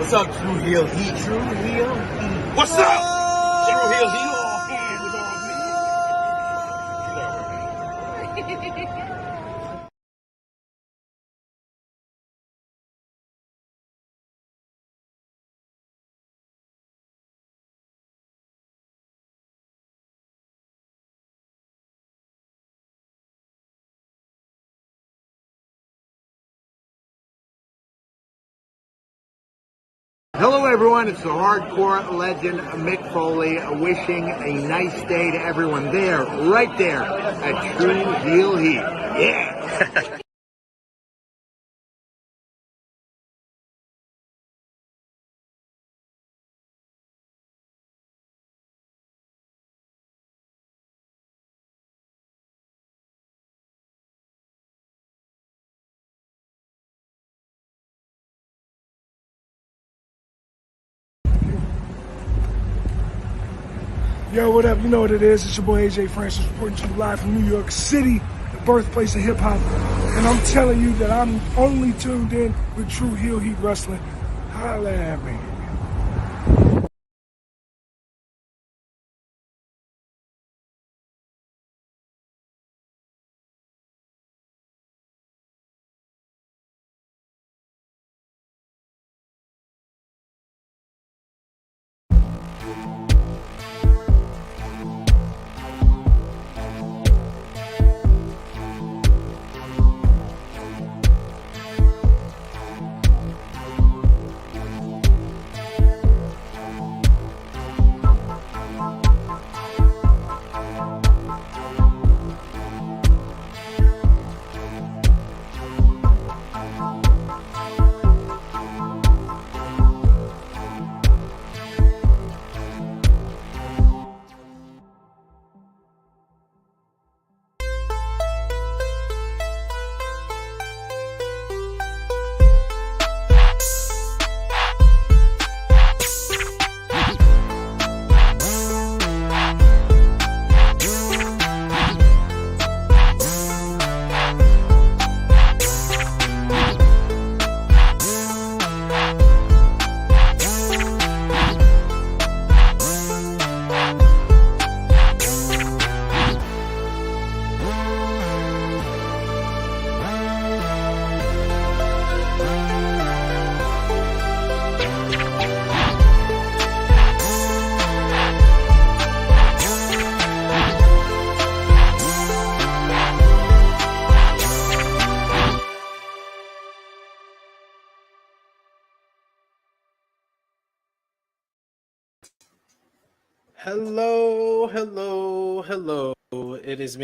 What's up, True Heel Heat? True Heel Heat. What's up? True Heel Heat. Hello everyone, it's the hardcore legend Mick Foley wishing a nice day to everyone there, right there at True Heel Heat. Yeah! Yo, what up? You know what it is. It's your boy AJ Francis reporting to you live from New York City, the birthplace of hip-hop. And I'm telling you that I'm only tuned in with True Heel Heat Wrestling. Holla at me. Hello, hello, hello. It is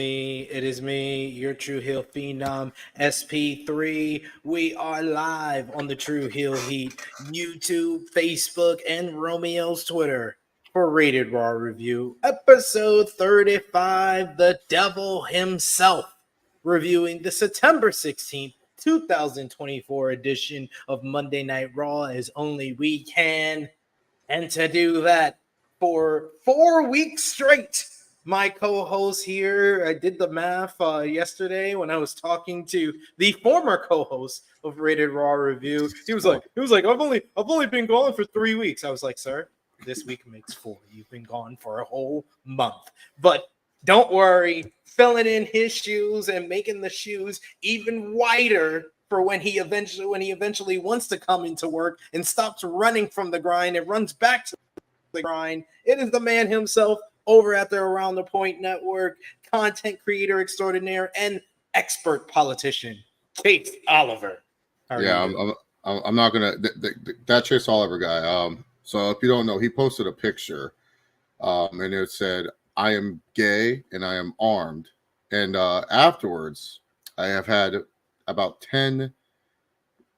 me, your True Heel Phenom, SP3. We are live on the True Heel Heat YouTube, Facebook, and Romeo's Twitter for Rated Raw Review, episode 35, The Devil Himself, reviewing the September 16th, 2024 edition of Monday Night Raw as only we can. And to do that, for 4 weeks straight, my co-host here, I did the math yesterday when I was talking to the former co-host of Rated Raw Review. He was like, I've only been gone for 3 weeks. I was like, sir, this week makes 4. You've been gone for a whole month. But don't worry, filling in his shoes and making the shoes even wider for when he eventually wants to come into work and stops running from the grind and runs back to the grind. It is the man himself over at the Around the Point Network, content creator extraordinaire and expert politician, Chase Oliver. Yeah, I'm not gonna that Chase Oliver guy. So if you don't know, he posted a picture, and it said, "I am gay and I am armed." And afterwards, I have had about 10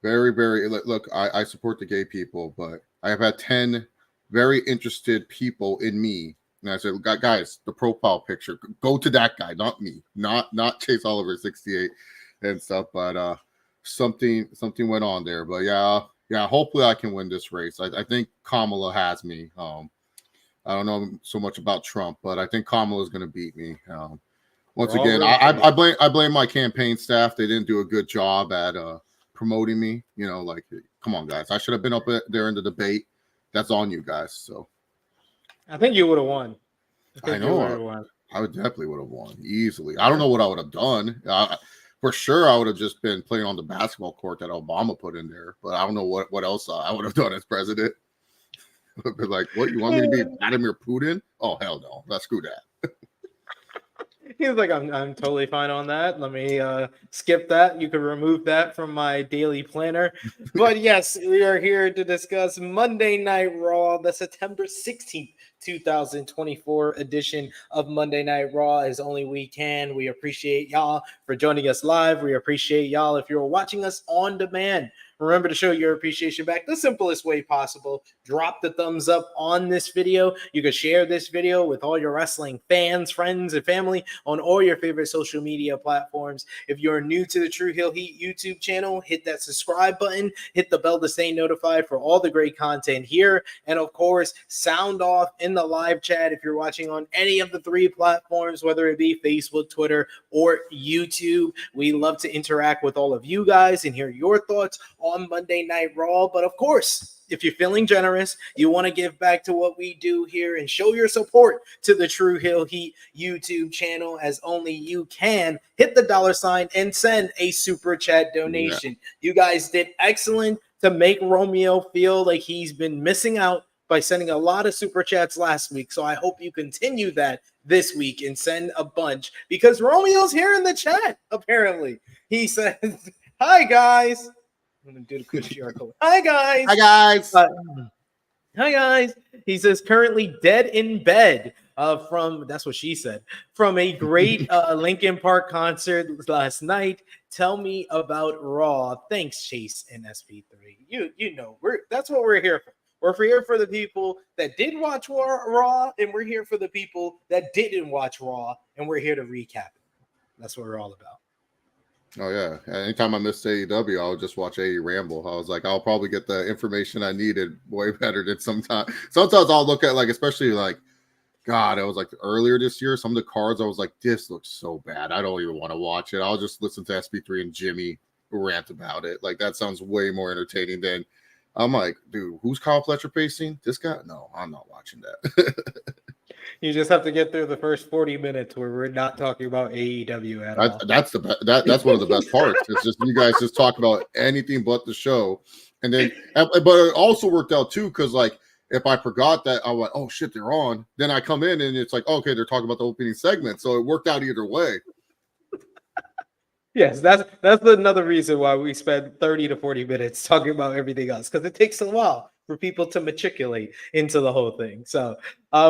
very, very look. I support the gay people, but I have had 10 very interested people in me. And I said, guys, the profile picture, go to that guy, not me, not Chase Oliver 68 and stuff. But something went on there. But yeah, hopefully I can win this race. I think Kamala has me. I don't know so much about Trump, but I think Kamala is going to beat me. Once again, I blame my campaign staff. They didn't do a good job at promoting me. You know, like, come on, guys. I should have been up there in the debate. That's on you guys. So I think you would have won. I know. I would definitely would have won easily. I don't know what I would have done. For sure, I would have just been playing on the basketball court that Obama put in there. But I don't know what else I would have done as president. Be like, what, you want me to be Vladimir Putin? Oh, hell no. Let's screw that. He's like, I'm totally fine on that. Let me skip that. You can remove that from my daily planner. But yes, we are here to discuss Monday Night Raw, the September 16th, 2024 edition of Monday Night Raw as only we can. We appreciate y'all for joining us live. We appreciate y'all if you're watching us on demand. Remember to show your appreciation back the simplest way possible. Drop the thumbs up on this video. You can share this video with all your wrestling fans, friends, and family on all your favorite social media platforms. If you're new to the True Heel Heat YouTube channel, hit that subscribe button. Hit the bell to stay notified for all the great content here. And of course, sound off in the live chat if you're watching on any of the 3 platforms, whether it be Facebook, Twitter, or YouTube. We love to interact with all of you guys and hear your thoughts on Monday Night Raw. But of course, if you're feeling generous, you want to give back to what we do here and show your support to the True Heel Heat YouTube channel as only you can, hit the $sign and send a super chat donation. You guys did excellent to make Romeo feel like he's been missing out by sending a lot of super chats last week. So I hope you continue that this week and send a bunch, because Romeo's here in the chat, apparently. He says, hi, guys. I'm going to do the QR code. Hi, guys. Hi, guys. Hi, guys. He says, currently dead in bed from, that's what she said, from a great Linkin Park concert last night. Tell me about Raw. Thanks, Chase and SP3. You know, that's what we're here for. We're here for the people that did watch Raw, and we're here for the people that didn't watch Raw, and we're here to recap it. That's what we're all about. Oh, yeah. Anytime I missed AEW, I would just watch AE Ramble. I was like, I'll probably get the information I needed way better than sometimes. Sometimes I'll look at, like, especially, like, God, it was like earlier this year, some of the cards, I was like, this looks so bad. I don't even want to watch it. I'll just listen to SP3 and Jimmy rant about it. Like, that sounds way more entertaining than, I'm like, dude, who's Kyle Fletcher pacing? This guy? No, I'm not watching that. You just have to get through the first 40 minutes where we're not talking about AEW at all. That's that's one of the best parts. It's just you guys just talk about anything but the show, and then but it also worked out too, because like if I forgot that, I went, oh shit, they're on. Then I come in and it's like, okay, they're talking about the opening segment, so it worked out either way. Yes, that's another reason why we spend 30 to 40 minutes talking about everything else, because it takes a while for people to matriculate into the whole thing. So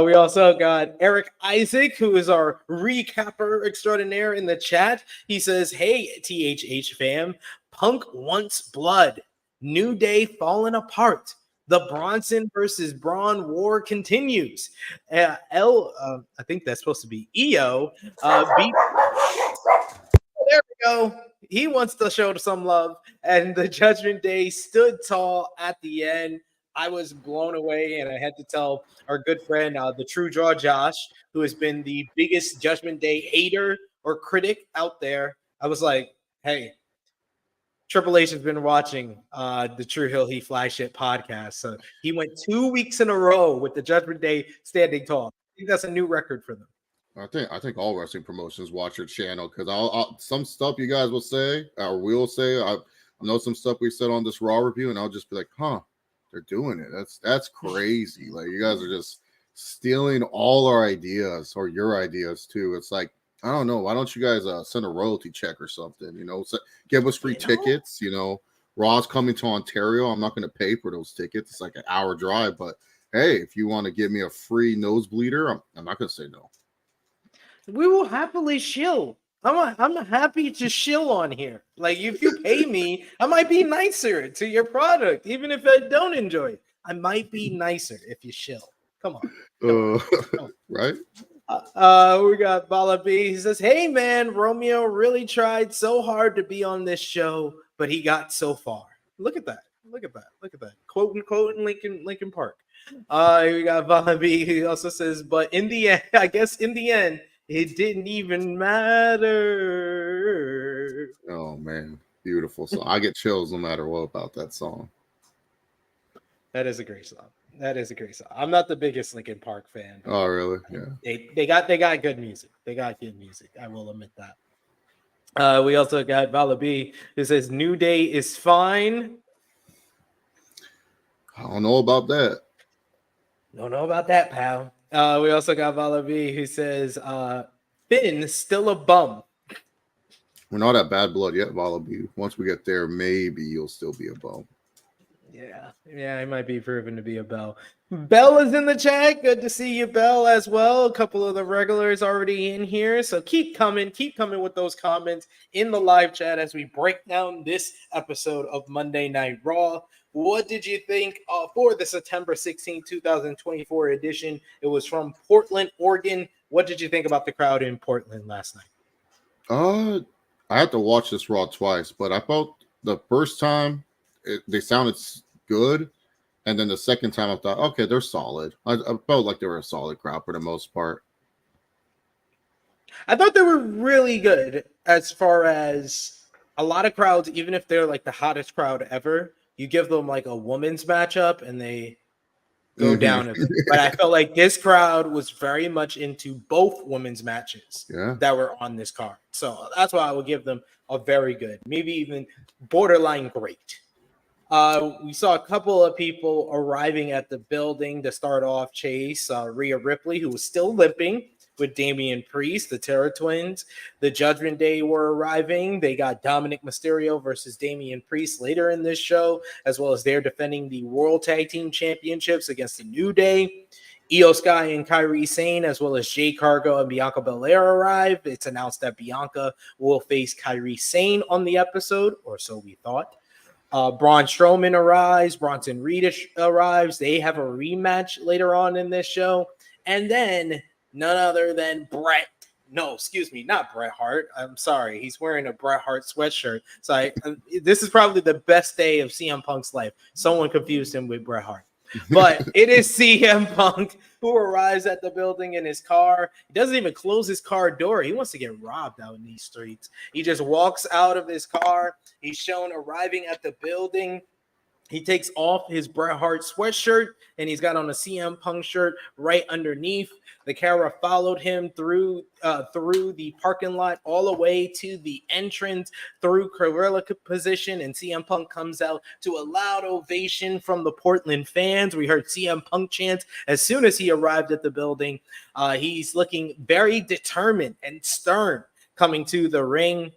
we also got Eric Isaac, who is our recapper extraordinaire in the chat. He says, hey, THH fam, Punk wants blood. New Day falling apart. The Bronson versus Braun war continues. I think that's supposed to be EO. There we go. He wants to show some love, and the Judgment Day stood tall at the end. I was blown away, and I had to tell our good friend, the True Draw Josh, who has been the biggest Judgment Day hater or critic out there. I was like, hey, Triple H has been watching the True Heel Heat flagship podcast. So he went 2 weeks in a row with the Judgment Day standing tall. I think that's a new record for them. I think all wrestling promotions watch your channel, because I'll some stuff you guys will say or will say. I know some stuff we said on this Raw review, and I'll just be like, huh, they're doing it. That's crazy. Like, you guys are just stealing all our ideas, or your ideas too. It's like, I don't know. Why don't you guys send a royalty check or something? You know, give us free tickets. You know, Raw's coming to Ontario. I'm not going to pay for those tickets. It's like an hour drive, but hey, if you want to give me a free nosebleeder, I'm not going to say no. We will happily shill. I'm happy to shill on here. Like, if you pay me, I might be nicer to your product, even if I don't enjoy it. I might be nicer if you shill. Come on. Right? We got Bala B. He says, hey, man, Romeo really tried so hard to be on this show, but he got so far. Look at that. Look at that. Quote unquote in Linkin Park. We got Bala B. He also says, but in the end, I guess in the end, it didn't even matter. Oh, man. Beautiful song. I get chills no matter what about that song. That is a great song. That is a great song. I'm not the biggest Linkin Park fan. Oh, really? Yeah. They got good music. They got good music. I will admit that. We also got Vala B, who says New Day is fine. I don't know about that. Don't know about that, pal. We also got Vala B, who says Finn still a bum. We're not at Bad Blood yet, Wallaby. Once we get there, maybe you'll still be a bum. Yeah, I might be proven to be a Bell. Bell is in the chat. Good to see you, Bell, as well. A couple of the regulars already in here. So keep coming with those comments in the live chat as we break down this episode of Monday Night Raw. What did you think for the September 16, 2024 edition? It was from Portland, Oregon. What did you think about the crowd in Portland last night? I had to watch this Raw twice, but I felt the first time they sounded good, and then the second time I thought, okay, they're solid. I felt like they were a solid crowd for the most part. I thought they were really good as far as a lot of crowds, even if they're like the hottest crowd ever, you give them like a women's matchup and they go down a bit. But I felt like this crowd was very much into both women's matches that were on this card. So that's why I would give them a very good, maybe even borderline great. We saw a couple of people arriving at the building to start off Chase. Rhea Ripley, who was still limping, with Damian Priest, the Terror Twins. The Judgment Day were arriving. They got Dominik Mysterio versus Damian Priest later in this show, as well as they're defending the World Tag Team Championships against the New Day. Io Sky and Kairi Sane, as well as Jay Cargo and Bianca Belair arrive. It's announced that Bianca will face Kairi Sane on the episode, or so we thought. Braun Strowman arrives. Bronson Reed arrives. They have a rematch later on in this show. And then none other than not Bret Hart. I'm sorry. He's wearing a Bret Hart sweatshirt. So this is probably the best day of CM Punk's life. Someone confused him with Bret Hart. But it is CM Punk who arrives at the building in his car. He doesn't even close his car door. He wants to get robbed out in these streets. He just walks out of his car. He's shown arriving at the building. He takes off his Bret Hart sweatshirt, and he's got on a CM Punk shirt right underneath. The camera followed him through the parking lot all the way to the entrance through gorilla position, and CM Punk comes out to a loud ovation from the Portland fans. We heard CM Punk chants as soon as he arrived at the building. He's looking very determined and stern coming to the ring.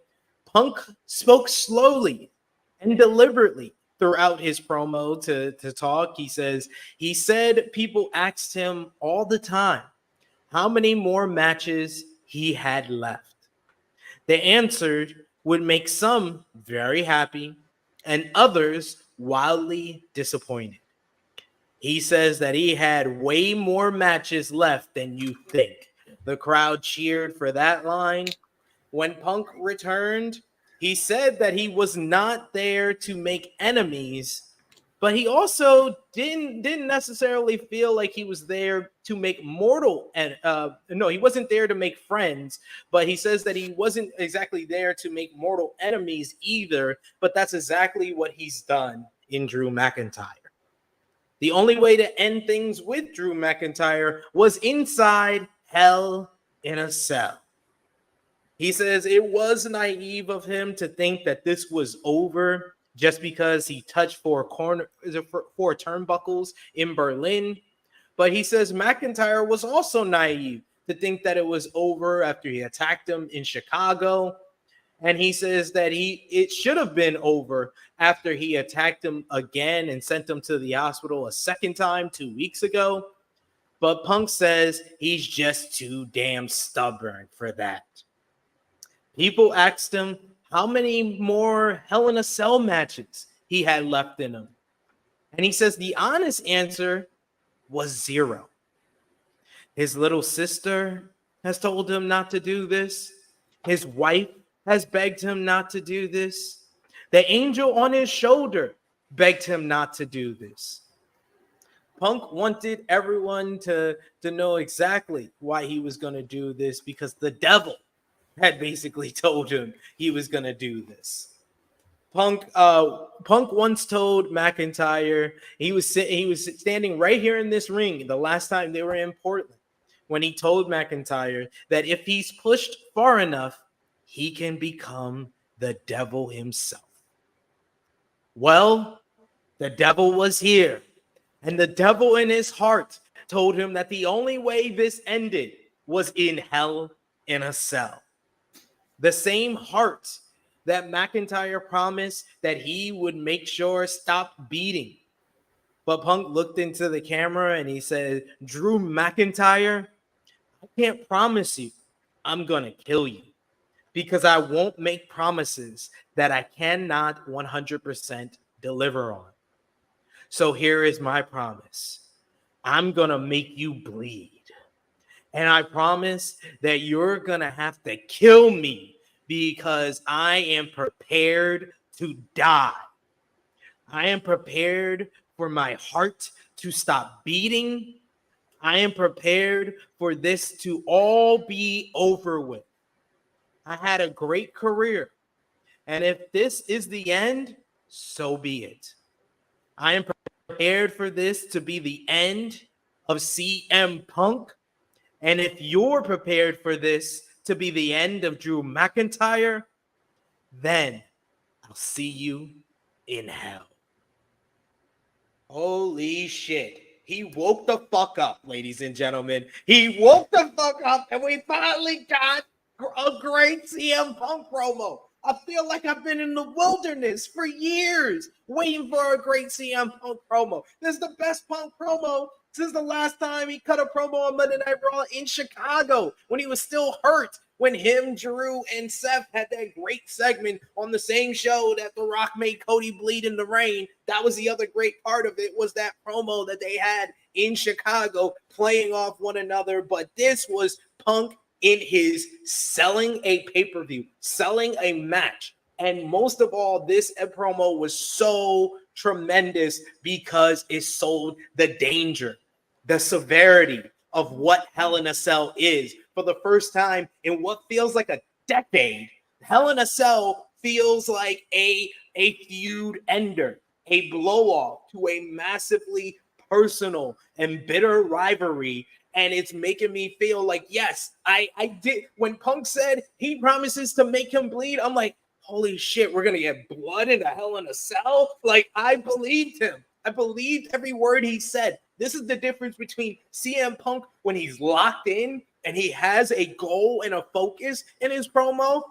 Punk spoke slowly and deliberately throughout his promo to talk. He said people asked him all the time how many more matches he had left. The answer would make some very happy and others wildly disappointed. He says that he had way more matches left than you think. The crowd cheered for that line. When Punk returned, he said that he was not there to make enemies, but he also didn't necessarily feel like he was there to make he wasn't there to make friends, but he says that he wasn't exactly there to make mortal enemies either, but that's exactly what he's done in Drew McIntyre. The only way to end things with Drew McIntyre was inside Hell in a Cell. He says it was naive of him to think that this was over just because he touched four turnbuckles in Berlin. But he says McIntyre was also naive to think that it was over after he attacked him in Chicago. And he says that it should have been over after he attacked him again and sent him to the hospital a second time 2 weeks ago. But Punk says he's just too damn stubborn for that. People asked him how many more Hell in a Cell matches he had left in him. And he says the honest answer was 0. His little sister has told him not to do this. His wife has begged him not to do this. The angel on his shoulder begged him not to do this. Punk wanted everyone to know exactly why he was going to do this, because the devil had basically told him he was going to do this. Punk once told McIntyre, he was standing right here in this ring the last time they were in Portland, when he told McIntyre that if he's pushed far enough, he can become the devil himself. Well, the devil was here, and the devil in his heart told him that the only way this ended was in Hell in a Cell. The same heart that McIntyre promised that he would make sure stop beating. But Punk looked into the camera and he said, Drew McIntyre, I can't promise you I'm going to kill you, because I won't make promises that I cannot 100% deliver on. So here is my promise. I'm going to make you bleed. And I promise that you're going to have to kill me, because I am prepared to die. I am prepared for my heart to stop beating. I am prepared for this to all be over with. I had a great career, and if this is the end, so be it. I am prepared for this to be the end of CM Punk, and if you're prepared for this to be the end of Drew McIntyre, then I'll see you in hell. Holy shit. He woke the fuck up, ladies and gentlemen. He woke the fuck up, and we finally got a great CM Punk promo. I feel like I've been in the wilderness for years waiting for a great CM Punk promo. This is the best Punk promo since the last time he cut a promo on Monday Night Raw in Chicago, when he was still hurt, when him, Drew, and Seth had that great segment on the same show that The Rock made Cody bleed in the rain. That was the other great part of it, was that promo that they had in Chicago, playing off one another. But this was Punk in his selling a pay-per-view, selling a match. And most of all, this promo was so tremendous because it sold the danger, the severity of what Hell in a Cell is. For the first time in what feels like a decade, Hell in a Cell feels like a feud ender, a blow-off to a massively personal and bitter rivalry. And it's making me feel like, yes, I did. When Punk said he promises to make him bleed, I'm like, holy shit, we're going to get blood in a Hell in a Cell? Like, I believed him. I believed every word he said. This is the difference between CM Punk when he's locked in and he has a goal and a focus in his promo,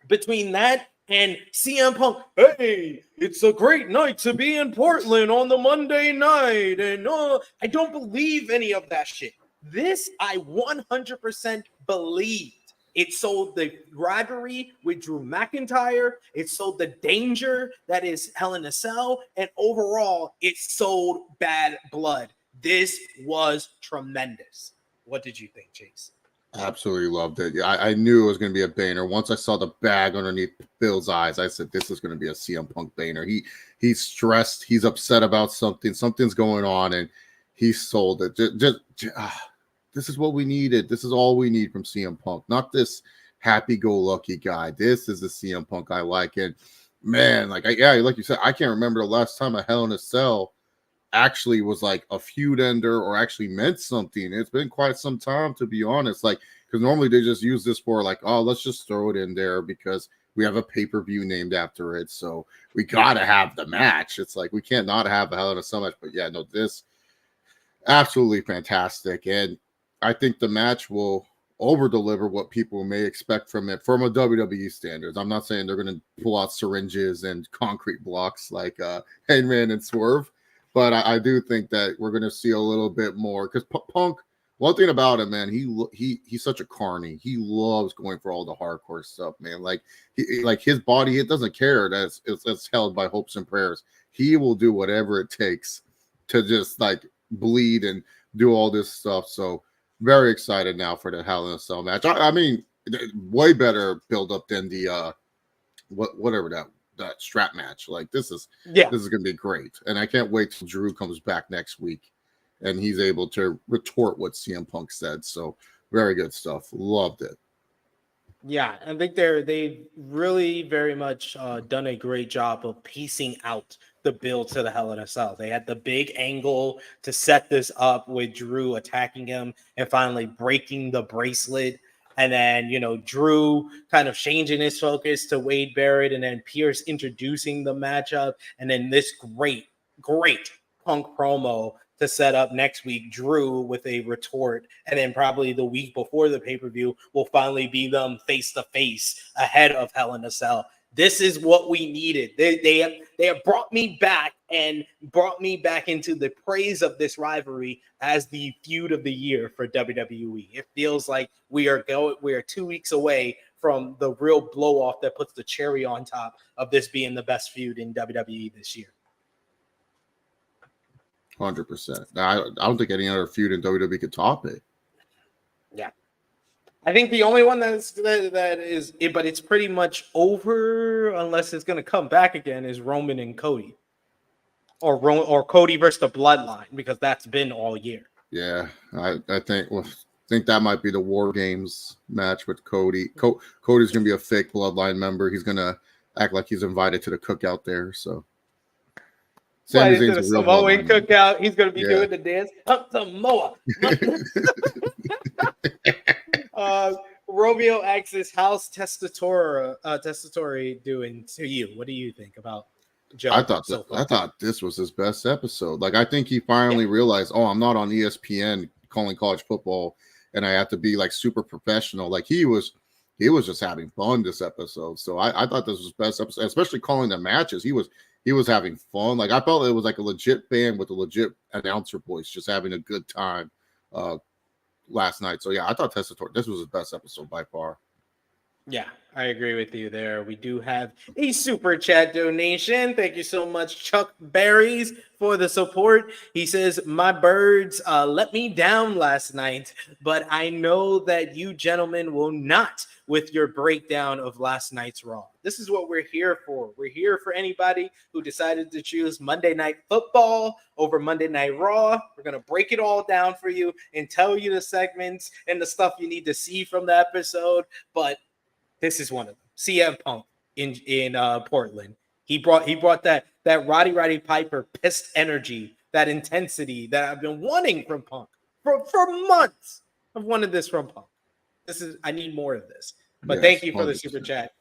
between that and CM Punk, hey, it's a great night to be in Portland on the Monday night. And I don't believe any of that shit. This I 100% believed. It sold the rivalry with Drew McIntyre. It sold the danger that is Hell in a Cell. And overall, it sold bad blood. This was tremendous. What did you think, Chase? Absolutely loved it. Yeah, I knew it was going to be a banger. Once I saw the bag underneath Bill's eyes, I said, this is going to be a CM Punk banger. He's stressed. He's upset about something. Something's going on, and he sold it. This is what we needed. This is all we need from CM Punk. Not this happy-go-lucky guy. This is the CM Punk I like. And, man, like you said, I can't remember the last time a Hell in a Cell actually was like a feud ender or actually meant something. It's been quite some time, to be honest, like, because normally they just use this for like, oh, let's just throw it in there because we have a pay-per-view named after it, so we gotta have the match. It's like we can't not have a Hell in a Cell match. But yeah, no, this absolutely fantastic, and I think the match will over deliver what people may expect from it from a WWE standards. I'm not saying they're going to pull out syringes and concrete blocks like Hangman and Swerve, but I do think that we're going to see a little bit more, because Punk, one thing about him, man, he's such a carny. He loves going for all the hardcore stuff, man. Like his body, it doesn't care that it's held by hopes and prayers. He will do whatever it takes to just like bleed and do all this stuff. So very excited now for the Hell in a Cell match. I mean, way better build up than the whatever that strap match. Like this is going to be great, and I can't wait till Drew comes back next week and he's able to retort what CM Punk said. So very good stuff. Loved it. Yeah, I think they've really very much done a great job of piecing out the build to the Hell in a Cell. They had the big angle to set this up with Drew attacking him and finally breaking the bracelet. And then, Drew kind of changing his focus to Wade Barrett, and then Pierce introducing the matchup. And then this great Punk promo to set up next week, Drew with a retort, and then probably the week before the pay-per-view will finally be them face-to-face ahead of Hell in a Cell. This is what we needed. They have brought me back and brought me back into the praise of this rivalry as the feud of the year for WWE. It feels like we are 2 weeks away from the real blow-off that puts the cherry on top of this being the best feud in WWE this year. 100%. I don't think any other feud in WWE could top it. Yeah, I think the only one that is, but it's pretty much over unless it's going to come back again, is Roman and Cody, or Cody versus the Bloodline, because that's been all year. Yeah, I think that might be the War Games match with Cody. Cody's going to be a fake Bloodline member. He's going to act like he's invited to the cookout there. So. Sami Zayn's a Samoan cookout. He's going to be doing the dance up to Moa. Romeo asks, how's Testatori doing to you? What do you think about Joe? I thought this was his best episode. Like, I think he finally realized, I'm not on ESPN calling college football, and I have to be like super professional. Like he was just having fun this episode. So I thought this was his best episode, especially calling the matches. He was having fun. Like, I felt it was like a legit band with a legit announcer voice, just having a good time last night. So, yeah, I thought Testatori, this was his best episode by far. Yeah, I agree with you there. We do have a super chat donation. Thank you so much, Chuck Berries, for the support. He says, my birds let me down last night, but I know that you gentlemen will not with your breakdown of last night's Raw. This is what we're here for. We're here for anybody who decided to choose Monday Night Football over Monday Night Raw. We're going to break it all down for you and tell you the segments and the stuff you need to see from the episode. But this is one of them. CM Punk in Portland. He brought that Roddy Piper pissed energy, that intensity that I've been wanting from Punk for months. I've wanted this from Punk. I need more of this. But thank you for 100%. The super chat,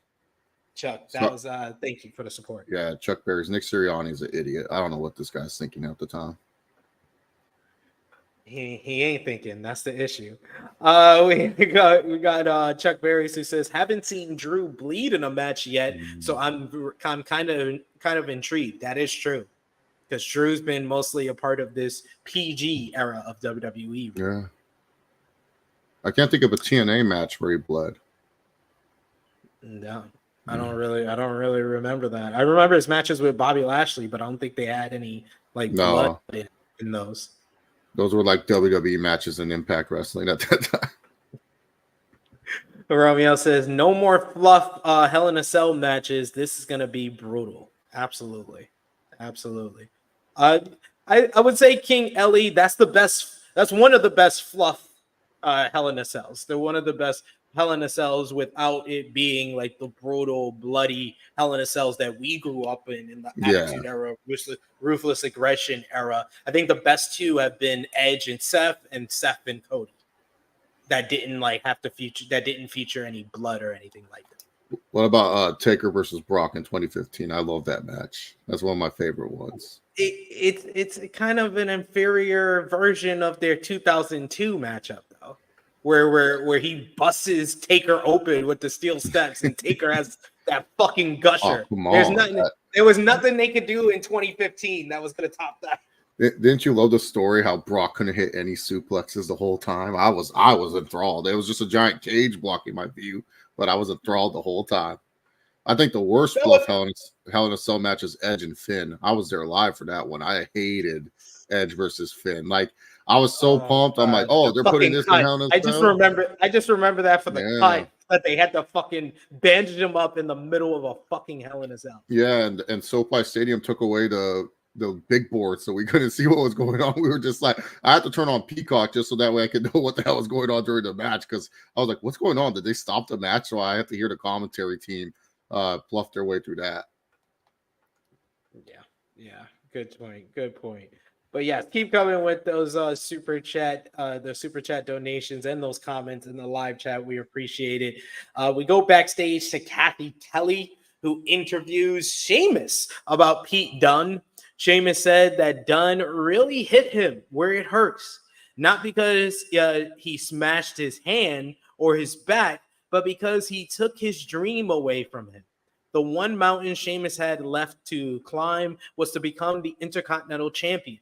Chuck. Thank you for the support. Yeah, Chuck Berry's Nick Sirianni's an idiot. I don't know what this guy's thinking at the time. He ain't thinking. That's the issue. We got Chuck Berry who says, haven't seen Drew bleed in a match yet, so I'm kind of intrigued. That is true, because Drew's been mostly a part of this PG era of WWE. Yeah, I can't think of a TNA match where he bled. No, I don't really remember that. I remember his matches with Bobby Lashley, but I don't think they had any blood in those. Those were like WWE matches in Impact Wrestling at that time. Romeo says, no more fluff Hell in a Cell matches. This is going to be brutal. Absolutely. I would say King Ellie, that's one of the best fluff Hell in a Cells. They're one of the best Hell in a Cells without it being like the brutal, bloody Hell in a Cells that we grew up in the Attitude Era, Ruthless Aggression era. I think the best two have been Edge and Seth and Cody. That didn't didn't feature any blood or anything like that. What about Taker versus Brock in 2015? I love that match. That's one of my favorite ones. It's kind of an inferior version of their 2002 matchup, though. Where he busts Taker open with the steel steps, and Taker has that fucking gusher. There was nothing they could do in 2015 that was going to top that. Didn't you love the story how Brock couldn't hit any suplexes the whole time? I was enthralled. It was just a giant cage blocking my view, but I was enthralled the whole time. I think the worst bluff Hell in a Cell match is Edge and Finn. I was there live for that one. I hated Edge versus Finn. Like, I was so pumped. I'm like, they're putting this in Hell in a Cell. I just remember that for the cut that they had to fucking bandage him up in the middle of a fucking Hell in a Cell. Yeah, and SoFi Stadium took away the the big board, so we couldn't see what was going on. We were just like, I had to turn on Peacock just so that way I could know what the hell was going on during the match, because I was like, what's going on? Did they stop the match? So I had to hear the commentary team bluff their way through that. Yeah, good point. But yes, keep coming with those super chat donations and those comments in the live chat. We appreciate it. We go backstage to Kathy Kelly, who interviews Sheamus about Pete Dunne. Sheamus said that Dunne really hit him where it hurts, not because he smashed his hand or his back, but because he took his dream away from him. The one mountain Sheamus had left to climb was to become the Intercontinental Champion.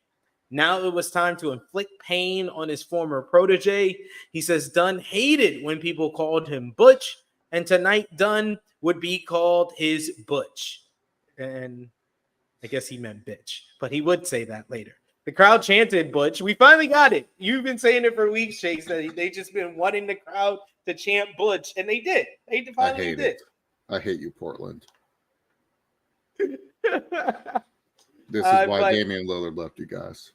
Now it was time to inflict pain on his former protege. He says Dunne hated when people called him Butch, and tonight Dunne would be called his Butch. And I guess he meant bitch, but he would say that later. The crowd chanted Butch. We finally got it. You've been saying it for weeks, Chase. They just been wanting the crowd to chant Butch, and they did. They finally did. I hate you, Portland. This is why Damian Lillard left you guys.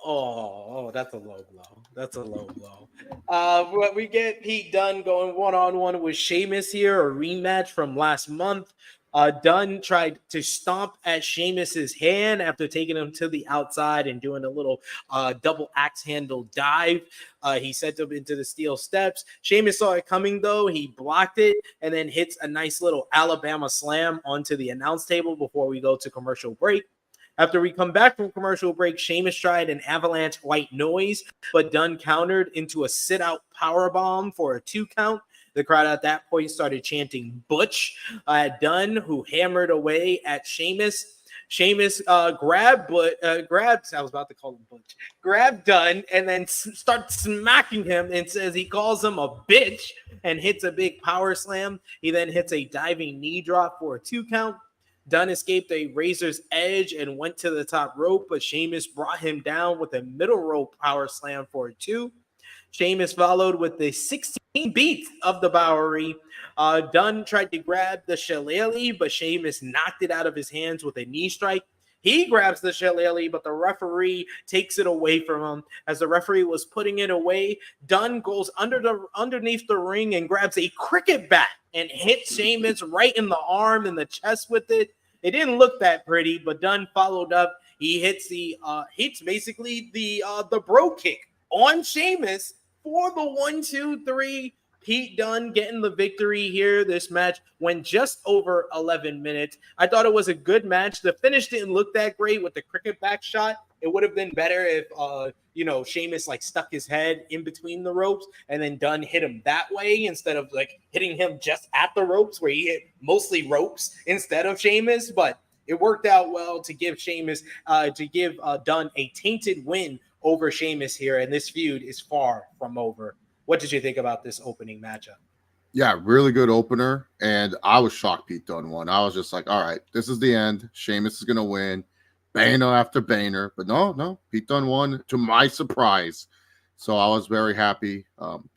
Oh, that's a low blow. We get Pete Dunne going one-on-one with Sheamus here, a rematch from last month. Dunne tried to stomp at Sheamus's hand after taking him to the outside and doing a little double axe handle dive. He sent him into the steel steps. Sheamus saw it coming, though. He blocked it and then hits a nice little Alabama slam onto the announce table before we go to commercial break. After we come back from commercial break, Sheamus tried an avalanche white noise, but Dunne countered into a sit-out powerbomb for a 2 count. The crowd at that point started chanting Butch at Dunne, who hammered away at Sheamus. Sheamus grabbed Dunne and then starts smacking him and says he calls him a bitch and hits a big power slam. He then hits a diving knee drop for a 2 count. Dunne escaped a razor's edge and went to the top rope, but Sheamus brought him down with a middle rope power slam for a 2. Sheamus followed with the 16 beat of the Bowery. Dunne tried to grab the shillelagh, but Sheamus knocked it out of his hands with a knee strike. He grabs the shillelagh, but the referee takes it away from him. As the referee was putting it away, Dunne goes underneath the ring and grabs a cricket bat and hits Sheamus right in the arm and the chest with it. It didn't look that pretty, but Dunne followed up. He hits the bro kick on Sheamus for the 1-2-3. Pete Dunne getting the victory here. This match went just over 11 minutes. I thought it was a good match. The finish didn't look that great with the cricket back shot. It would have been better if, Sheamus stuck his head in between the ropes and then Dunne hit him that way instead of hitting him just at the ropes where he hit mostly ropes instead of Sheamus. But it worked out well to give Dunne a tainted win over Sheamus here, and this feud is far from over. What did you think about this opening matchup? Yeah, really good opener, and I was shocked Pete Dunne won. I was just like, all right, this is the end. Sheamus is going to win. Banner after banner. But no, Pete Dunne won to my surprise. So I was very happy.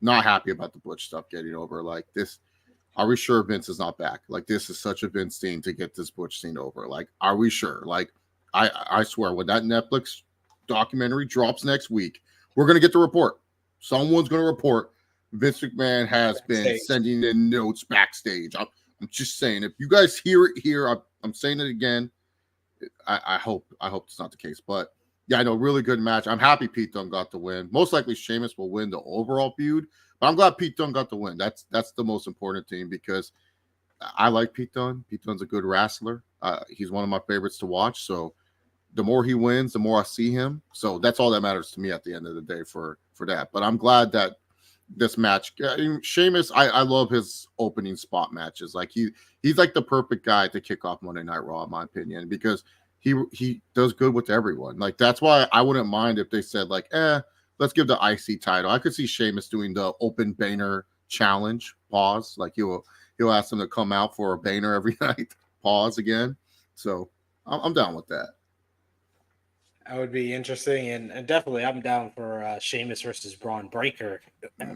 Not happy about the Butch stuff getting over. Like this, are we sure Vince is not back? Like this is such a Vince thing to get this Butch scene over. Like, are we sure? Like, I swear, when that Netflix documentary drops next week, we're going to get the report. Someone's going to report Vince McMahon has been sending in notes backstage. I'm just saying, if you guys hear it here, I'm saying it again. I hope it's not the case. But yeah, I know, really good match. I'm happy Pete Dunne got the win. Most likely Sheamus will win the overall feud, but I'm glad Pete Dunne got the win. That's the most important thing because I like Pete Dunne. Pete Dunne's a good wrestler. He's one of my favorites to watch. So the more he wins, the more I see him. So that's all that matters to me at the end of the day for that. But I'm glad that this match, Sheamus, I love his opening spot matches. Like he's like the perfect guy to kick off Monday Night Raw, in my opinion, because he does good with everyone. Like that's why I wouldn't mind if they said let's give the IC title. I could see Sheamus doing the open banner challenge. Pause. Like he'll ask them to come out for a banner every night. Pause again. So I'm down with that. That would be interesting, and definitely I'm down for Sheamus versus Braun Breaker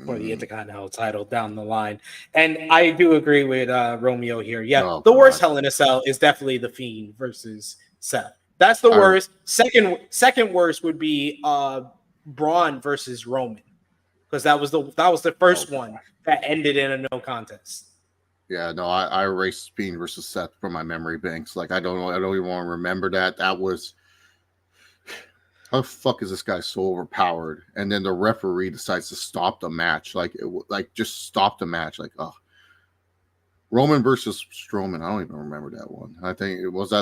for the Intercontinental title down the line. And I do agree with Romeo here. Yeah, the worst Hell in a Cell is definitely The Fiend versus Seth. That's the worst. Second worst would be Braun versus Roman, because that was the first one that ended in a no contest. Yeah, no, I erased Fiend versus Seth from my memory banks. Like, I don't even want to remember that. That was, how the fuck is this guy so overpowered? And then the referee decides to stop the match. Like, just stop the match. Like, oh, Roman versus Strowman. I don't even remember that one. I think it was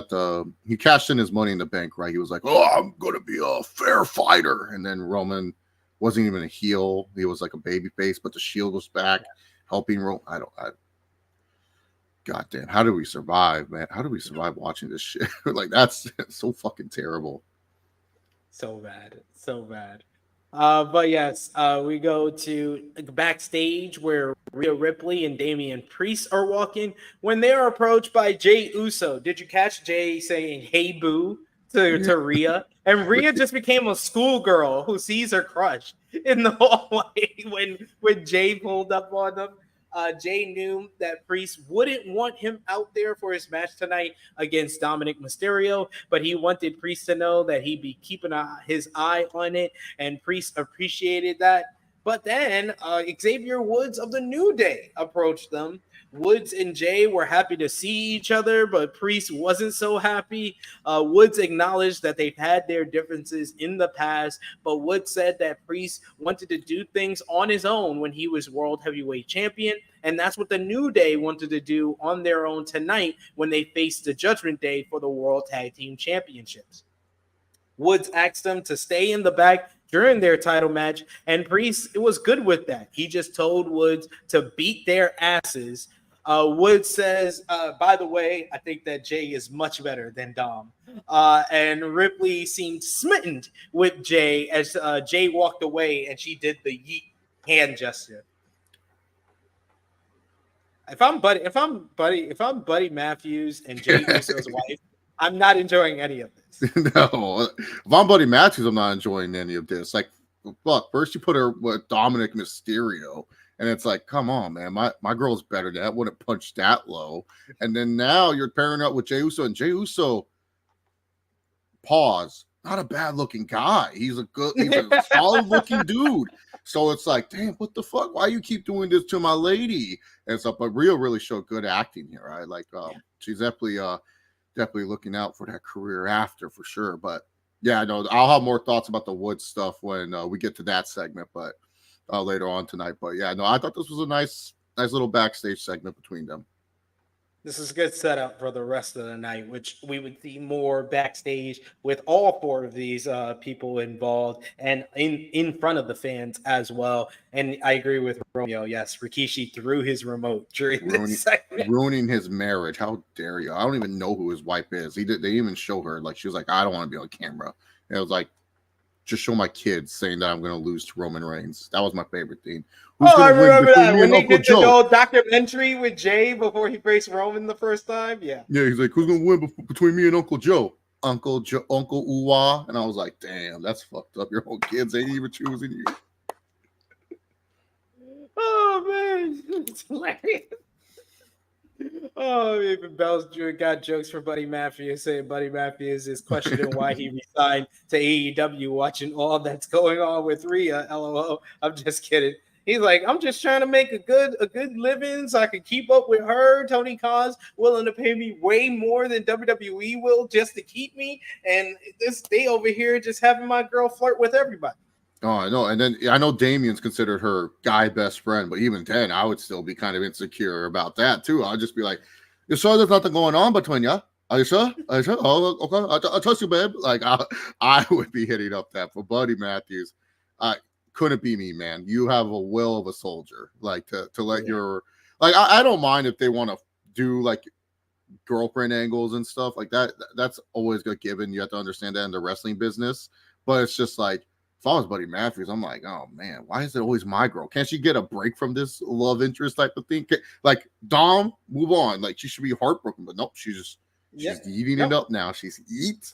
he cashed in his Money in the Bank, right? He was like, oh, I'm going to be a fair fighter. And then Roman wasn't even a heel. He was like a baby face, but the Shield was back helping Roman. Goddamn, how do we survive, man? How do we survive watching this shit? Like, that's so fucking terrible. So bad. But yes, we go to backstage where Rhea Ripley and Damian Priest are walking when they are approached by Jey Uso. Did you catch Jey saying "Hey boo" to Rhea? And Rhea just became a schoolgirl who sees her crush in the hallway when Jey pulled up on them. Jey knew that Priest wouldn't want him out there for his match tonight against Dominik Mysterio, but he wanted Priest to know that he'd be keeping his eye on it, and Priest appreciated that. But then Xavier Woods of the New Day approached them. Woods and Jey were happy to see each other, but Priest wasn't so happy. Woods acknowledged that they've had their differences in the past, but Woods said that Priest wanted to do things on his own when he was World Heavyweight Champion, and that's what the New Day wanted to do on their own tonight when they faced the Judgment Day for the World Tag Team Championships. Woods asked them to stay in the back during their title match, and Priest was good with that. He just told Woods to beat their asses. Woods says, by the way, I think that Jey is much better than Dom. And Ripley seemed smitten with Jey as Jey walked away and she did the yeet hand gesture. If I'm Buddy Matthews and Jey Uso's wife, I'm not enjoying any of this. No, if I'm Buddy Matthews, I'm not enjoying any of this. Like, fuck, first you put her with Dominik Mysterio, and it's like, come on, man, my girl's better than that. Wouldn't punch that low. And then now you're pairing up with Jey Uso, and Jey Uso, pause, not a bad looking guy. He's a solid looking dude. So it's like, damn, what the fuck? Why you keep doing this to my lady? And stuff. But Rhea really showed good acting here, right? Like, she's definitely looking out for that career after, for sure. But yeah, no, I'll have more thoughts about the Woods stuff when we get to that segment, but later on tonight. But yeah, no, I thought this was a nice little backstage segment between them. This is a good setup for the rest of the night, which we would see more backstage with all four of these people involved and in front of the fans as well. And I agree with Romeo. Yes, Rikishi threw his remote during this segment. Ruining his marriage. How dare you? I don't even know who his wife is. They even show her. Like, she was like, I don't want to be on camera. And it was like, just show my kids saying that I'm going to lose to Roman Reigns. That was my favorite thing. I remember that when they did the old documentary with Jey before he faced Roman the first time. Yeah. Yeah, he's like, who's going to win between me and Uncle Joe? Uncle Uwa. And I was like, damn, that's fucked up. Your own kids ain't even choosing you. Oh, man. It's hilarious. Oh, even Bell's got jokes for Buddy Matthews, saying Buddy Matthews is questioning why he resigned to AEW, watching all that's going on with Rhea. LOL. I'm just kidding. He's like, I'm just trying to make a good living so I can keep up with her. Tony Khan's willing to pay me way more than WWE will just to keep me, and they over here just having my girl flirt with everybody. Oh, I know. And then I know Damian's considered her guy best friend, but even then, I would still be kind of insecure about that too. I'd just be like, "You sure there's nothing going on between you? Are you sure? Are you sure? Oh, okay. I trust you, babe." Like, I would be hitting up that for Buddy Matthews. Couldn't be me, man. You have a will of a soldier. Like, to let your, like, I don't mind if they want to do like girlfriend angles and stuff like that. That's always good given. You have to understand that in the wrestling business. But it's just like, if I was Buddy Matthews, I'm like, oh man, why is it always my girl? Can't she get a break from this love interest type of thing? Like, Dom, move on. Like, she should be heartbroken, but nope, she's eating it up now. She's Yeet.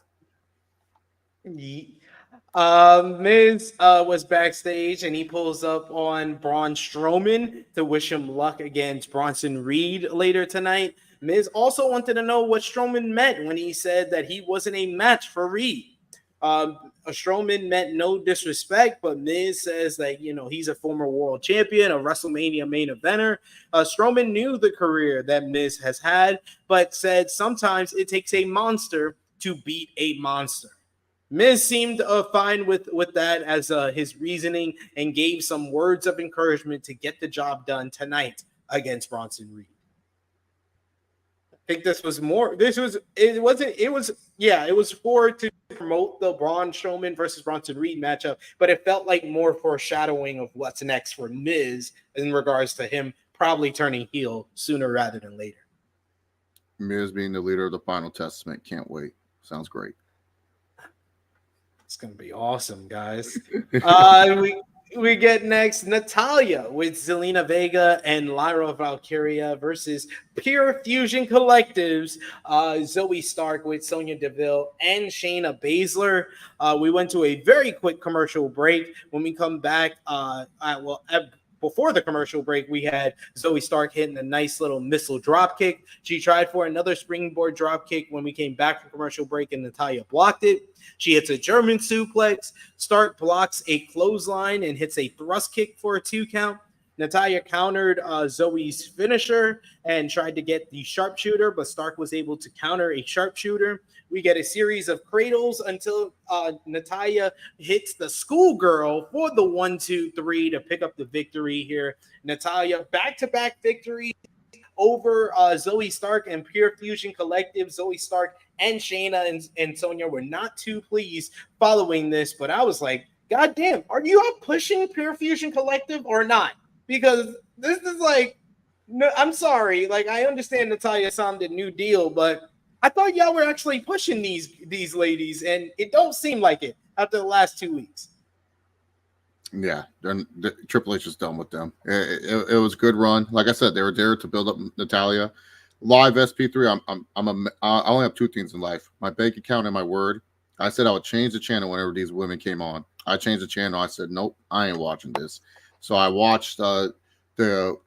Miz was backstage and he pulls up on Braun Strowman to wish him luck against Bronson Reed later tonight. Miz also wanted to know what Strowman meant when he said that he wasn't a match for Reed. Strowman meant no disrespect, but Miz says that, he's a former world champion, a WrestleMania main eventer. Strowman knew the career that Miz has had, but said sometimes it takes a monster to beat a monster. Miz seemed fine with that as his reasoning, and gave some words of encouragement to get the job done tonight against Bronson Reed. I think it was for to promote the Braun Strowman versus Bronson Reed matchup, but it felt like more foreshadowing of what's next for Miz in regards to him probably turning heel sooner rather than later. Miz being the leader of the Final Testament. Can't wait. Sounds great. It's going to be awesome, guys. We get next Natalya with Zelina Vega and Lyra Valkyria versus Pure Fusion Collectives, Zoe Stark with Sonya Deville and Shayna Baszler. We went to a very quick commercial break. When we come back, before the commercial break, we had Zoe Stark hitting a nice little missile drop kick. She tried for another springboard drop kick when we came back from commercial break, and Natalya blocked it. She hits a German suplex. Stark blocks a clothesline and hits a thrust kick for a 2 count. Natalya countered Zoe's finisher and tried to get the sharpshooter, but Stark was able to counter a sharpshooter. We get a series of cradles until Natalya hits the schoolgirl for the 1-2-3 to pick up the victory here. Natalya back-to-back victories over Zoe Stark and Pure Fusion Collective. Zoe Stark and Shayna and Sonya were not too pleased following this, but I was like, God damn, are you all pushing Pure Fusion Collective or not? Because this is like, no, I'm sorry. Like, I understand Natalya signed a new deal, but I thought y'all were actually pushing these ladies, and it don't seem like it after the last 2 weeks. Yeah, Triple H is done with them. It was a good run. Like I said, they were there to build up Natalya. Live SP3. I only have 2 things in life: my bank account and my word. I said I would change the channel whenever these women came on. I changed the channel. I said, nope, I ain't watching this. So I watched the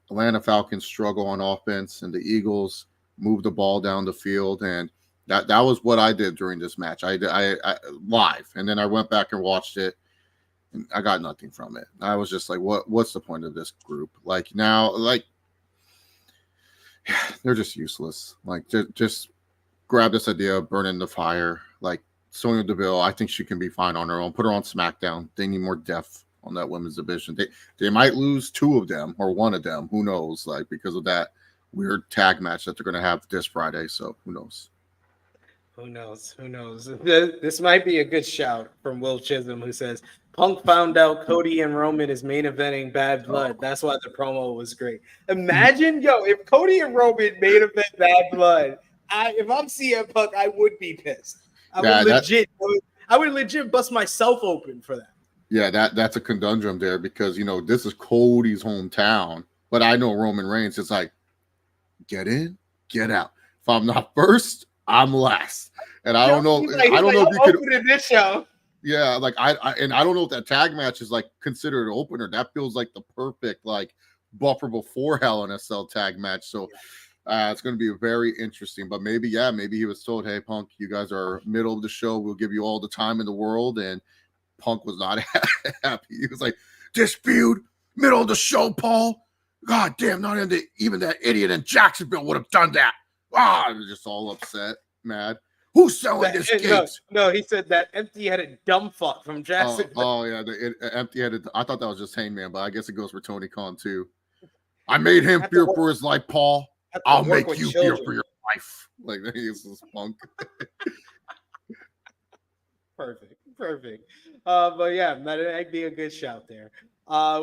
Atlanta Falcons struggle on offense and the Eagles move the ball down the field, and that was what I did during this match. I live, and then I went back and watched it, and I got nothing from it. I was just like, what's the point of this group? Like, now, like, they're just useless. Like, just grab this idea of burning the fire. Like, Sonya Deville, I think she can be fine on her own. Put her on SmackDown. They need more depth on that women's division. They might lose 2 of them or 1 of them. Who knows? Like, because of that weird tag match that they're going to have this Friday. So who knows? Who knows? Who knows? This might be a good shout from Will Chisholm, who says Punk found out Cody and Roman is main eventing Bad Blood. That's why the promo was great. Imagine, if Cody and Roman main event Bad Blood, if I'm CM Punk, I would be pissed. I would legit bust myself open for that. Yeah, that's a conundrum there, because this is Cody's hometown, but I know Roman Reigns is like, get in, get out. If I'm not first, I'm last. And I don't know. I don't know if you could in this show. Yeah, like I don't know if that tag match is like considered an opener. That feels like the perfect like buffer before Hell in a Cell tag match. So it's going to be very interesting. But maybe he was told, hey, Punk, you guys are middle of the show. We'll give you all the time in the world. And Punk was not happy. He was like, this feud, middle of the show, Paul. God damn, not even that idiot in Jacksonville would have done that. I was just all upset, mad. Who's selling this cake? No, he said that empty-headed dumb fuck from Jacksonville. Oh yeah, the empty-headed. I thought that was just Hangman, but I guess it goes for Tony Khan too. I made him fear for his life, Paul. I'll make you fear for your life. Like, he's this Punk. Perfect. But yeah, that'd be a good shout there.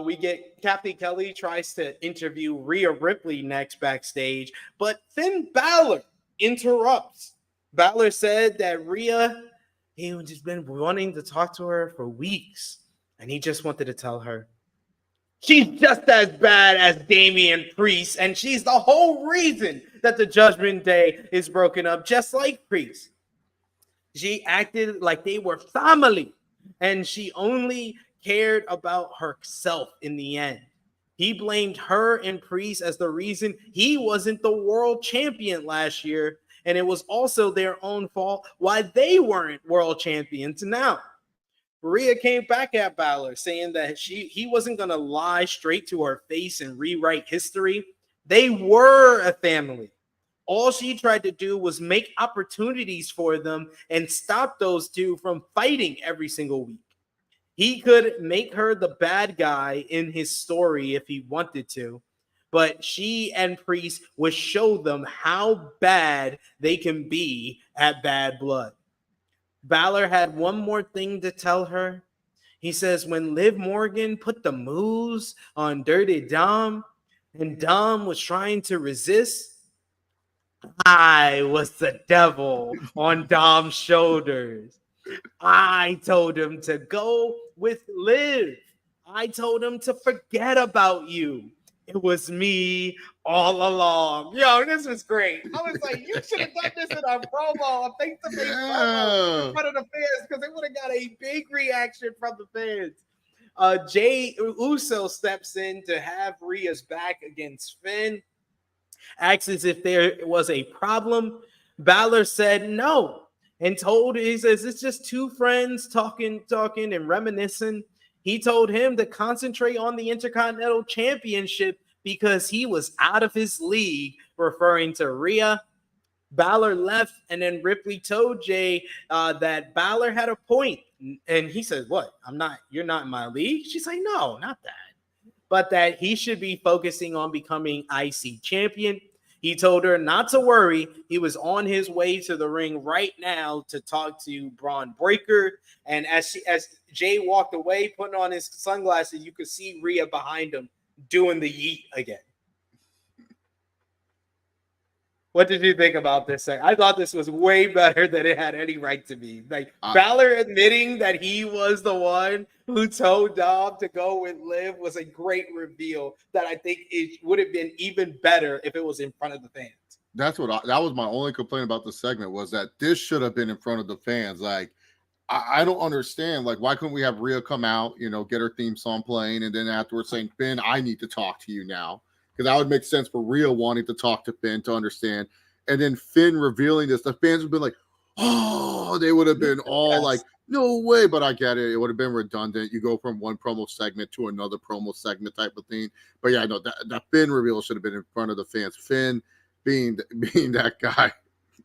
We get Kathy Kelly tries to interview Rhea Ripley next backstage, but Finn Balor interrupts. Balor said that Rhea, he just been wanting to talk to her for weeks, and he just wanted to tell her she's just as bad as Damian Priest, and she's the whole reason that the Judgment Day is broken up, just like Priest. She acted like they were family, and she only cared about herself in the end. He blamed her and Priest as the reason he wasn't the world champion last year, and it was also their own fault why they weren't world champions now. Rhea came back at Balor saying that he wasn't going to lie straight to her face and rewrite history. They were a family. All she tried to do was make opportunities for them and stop those two from fighting every single week. He could make her the bad guy in his story if he wanted to, but she and Priest would show them how bad they can be at Bad Blood. Balor had one more thing to tell her. He says when Liv Morgan put the moves on Dirty Dom and Dom was trying to resist, I was the devil on Dom's shoulders. I told him to go with Liv. I told him to forget about you. It was me all along. Yo, this was great. I was like, you should have done this in a promo, a face-to-face promo in front of the fans, because it would have got a big reaction from the fans. Jay Uso steps in to have Rhea's back against Finn. Asks if there was a problem. Balor said no. And he says, it's just two friends talking and reminiscing. He told him to concentrate on the Intercontinental Championship because he was out of his league, referring to Rhea. Balor left, and then Ripley told Jay that Balor had a point. And he said, what? You're not in my league? She's like, no, not that. But that he should be focusing on becoming IC champion. He told her not to worry. He was on his way to the ring right now to talk to Braun Breaker. And as Jay walked away, putting on his sunglasses, you could see Rhea behind him doing the yeet again. What did you think about this? I thought this was way better than it had any right to be. Like Balor admitting that he was the one who told Dom to go with Liv was a great reveal that I think it would have been even better if it was in front of the fans. That was my only complaint about the segment, was that this should have been in front of the fans. Like, I don't understand. Like, why couldn't we have Rhea come out, get her theme song playing, and then afterwards saying, Finn, I need to talk to you now. Because that would make sense for Rhea wanting to talk to Finn to understand. And then Finn revealing this, the fans would have been like, oh, they would have been all like, no way. But I get it. It would have been redundant. You go from one promo segment to another promo segment type of thing. But yeah, no, that Finn reveal should have been in front of the fans. Finn being that guy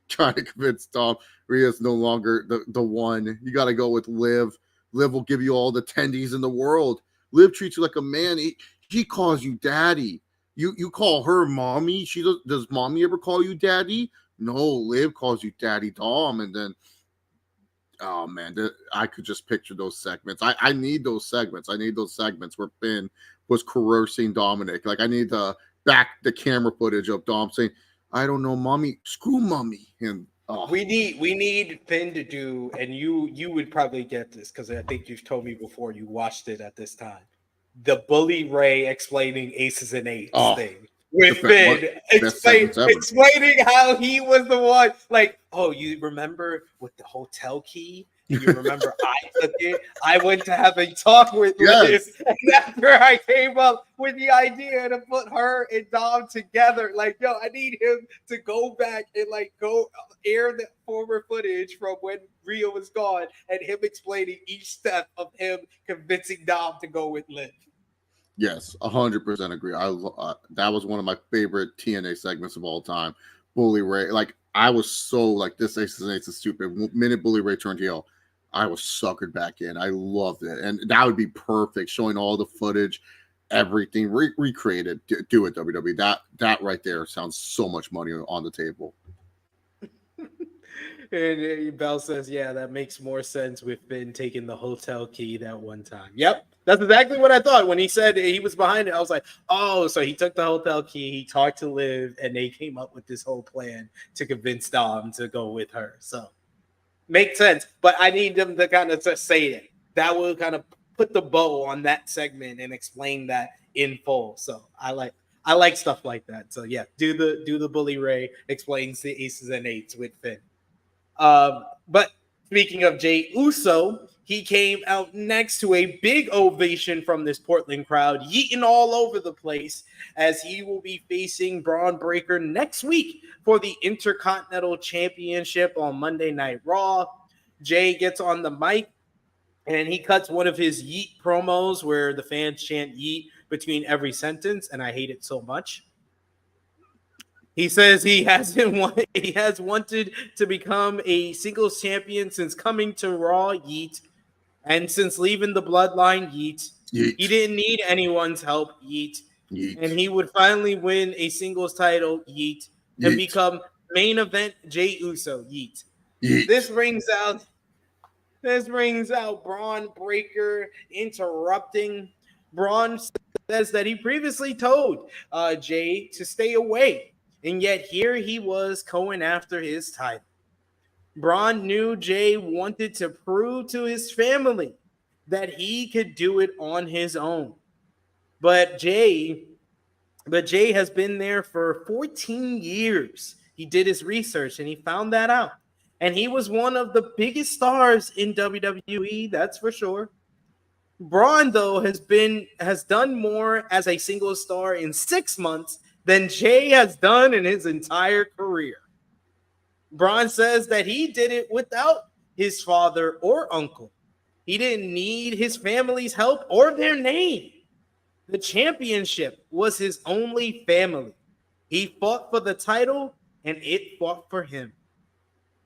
trying to convince Dom Rhea's no longer the one. You got to go with Liv. Liv will give you all the tendies in the world. Liv treats you like a man. He calls you daddy. You call her mommy. Does mommy ever call you daddy? No, Liv calls you daddy Dom. And then, oh man, I could just picture those segments. I need those segments. I need those segments where Finn was coercing Dominik. Like, I need the camera footage of Dom saying, I don't know, mommy, screw mommy. And we need Finn to do, and you would probably get this because I think you've told me before you watched it at this time. The Bully Ray explaining aces and eights thing with Finn, explaining how he was the one. Like, oh, you remember with the hotel key? And you remember I took it? I went to have a talk with Liz, and after I came up with the idea to put her and Dom together, like, yo, I need him to go back and go air the former footage from when Rhea was gone, and him explaining each step of him convincing Dom to go with Liv. Yes, 100% agree. That was one of my favorite TNA segments of all time. Bully Ray, like, I was so like, this Aces and Eights is stupid. Minute Bully Ray turned heel, I was suckered back in. I loved it, and that would be perfect, showing all the footage, everything recreated. Do it, WWE. That right there sounds so much money on the table. And Bell says, yeah, that makes more sense with Finn taking the hotel key that one time. Yep. That's exactly what I thought when he said he was behind it. I was like, oh, so he took the hotel key, he talked to Liv, and they came up with this whole plan to convince Dom to go with her. So, makes sense. But I need them to kind of say it. That will kind of put the bow on that segment and explain that in full. So, I like stuff like that. So, yeah, do the Bully Ray explains the aces and eights with Finn. But Speaking of Jey Uso, he came out next to a big ovation from this Portland crowd, yeeting all over the place, as he will be facing Braun Breaker next week for the Intercontinental Championship on Monday Night Raw. Jey gets on the mic and he cuts one of his yeet promos where the fans chant yeet between every sentence, and I hate it so much. He says he has wanted to become a singles champion since coming to Raw, yeet, and since leaving the Bloodline, yeet. Yeet. He didn't need anyone's help, yeet. Yeet. And he would finally win a singles title, yeet, and become main event Jey Uso, yeet. Yeet. This brings out Braun Breaker interrupting. Braun says that he previously told Jey to stay away, and yet here he was going after his title. Braun knew Jey wanted to prove to his family that he could do it on his own. But Jey has been there for 14 years. He did his research and he found that out. And he was one of the biggest stars in WWE, that's for sure. Braun, though, has done more as a single star in 6 months than Jey has done in his entire career. Braun says that he did it without his father or uncle. He didn't need his family's help or their name. The championship was his only family. He fought for the title, and it fought for him.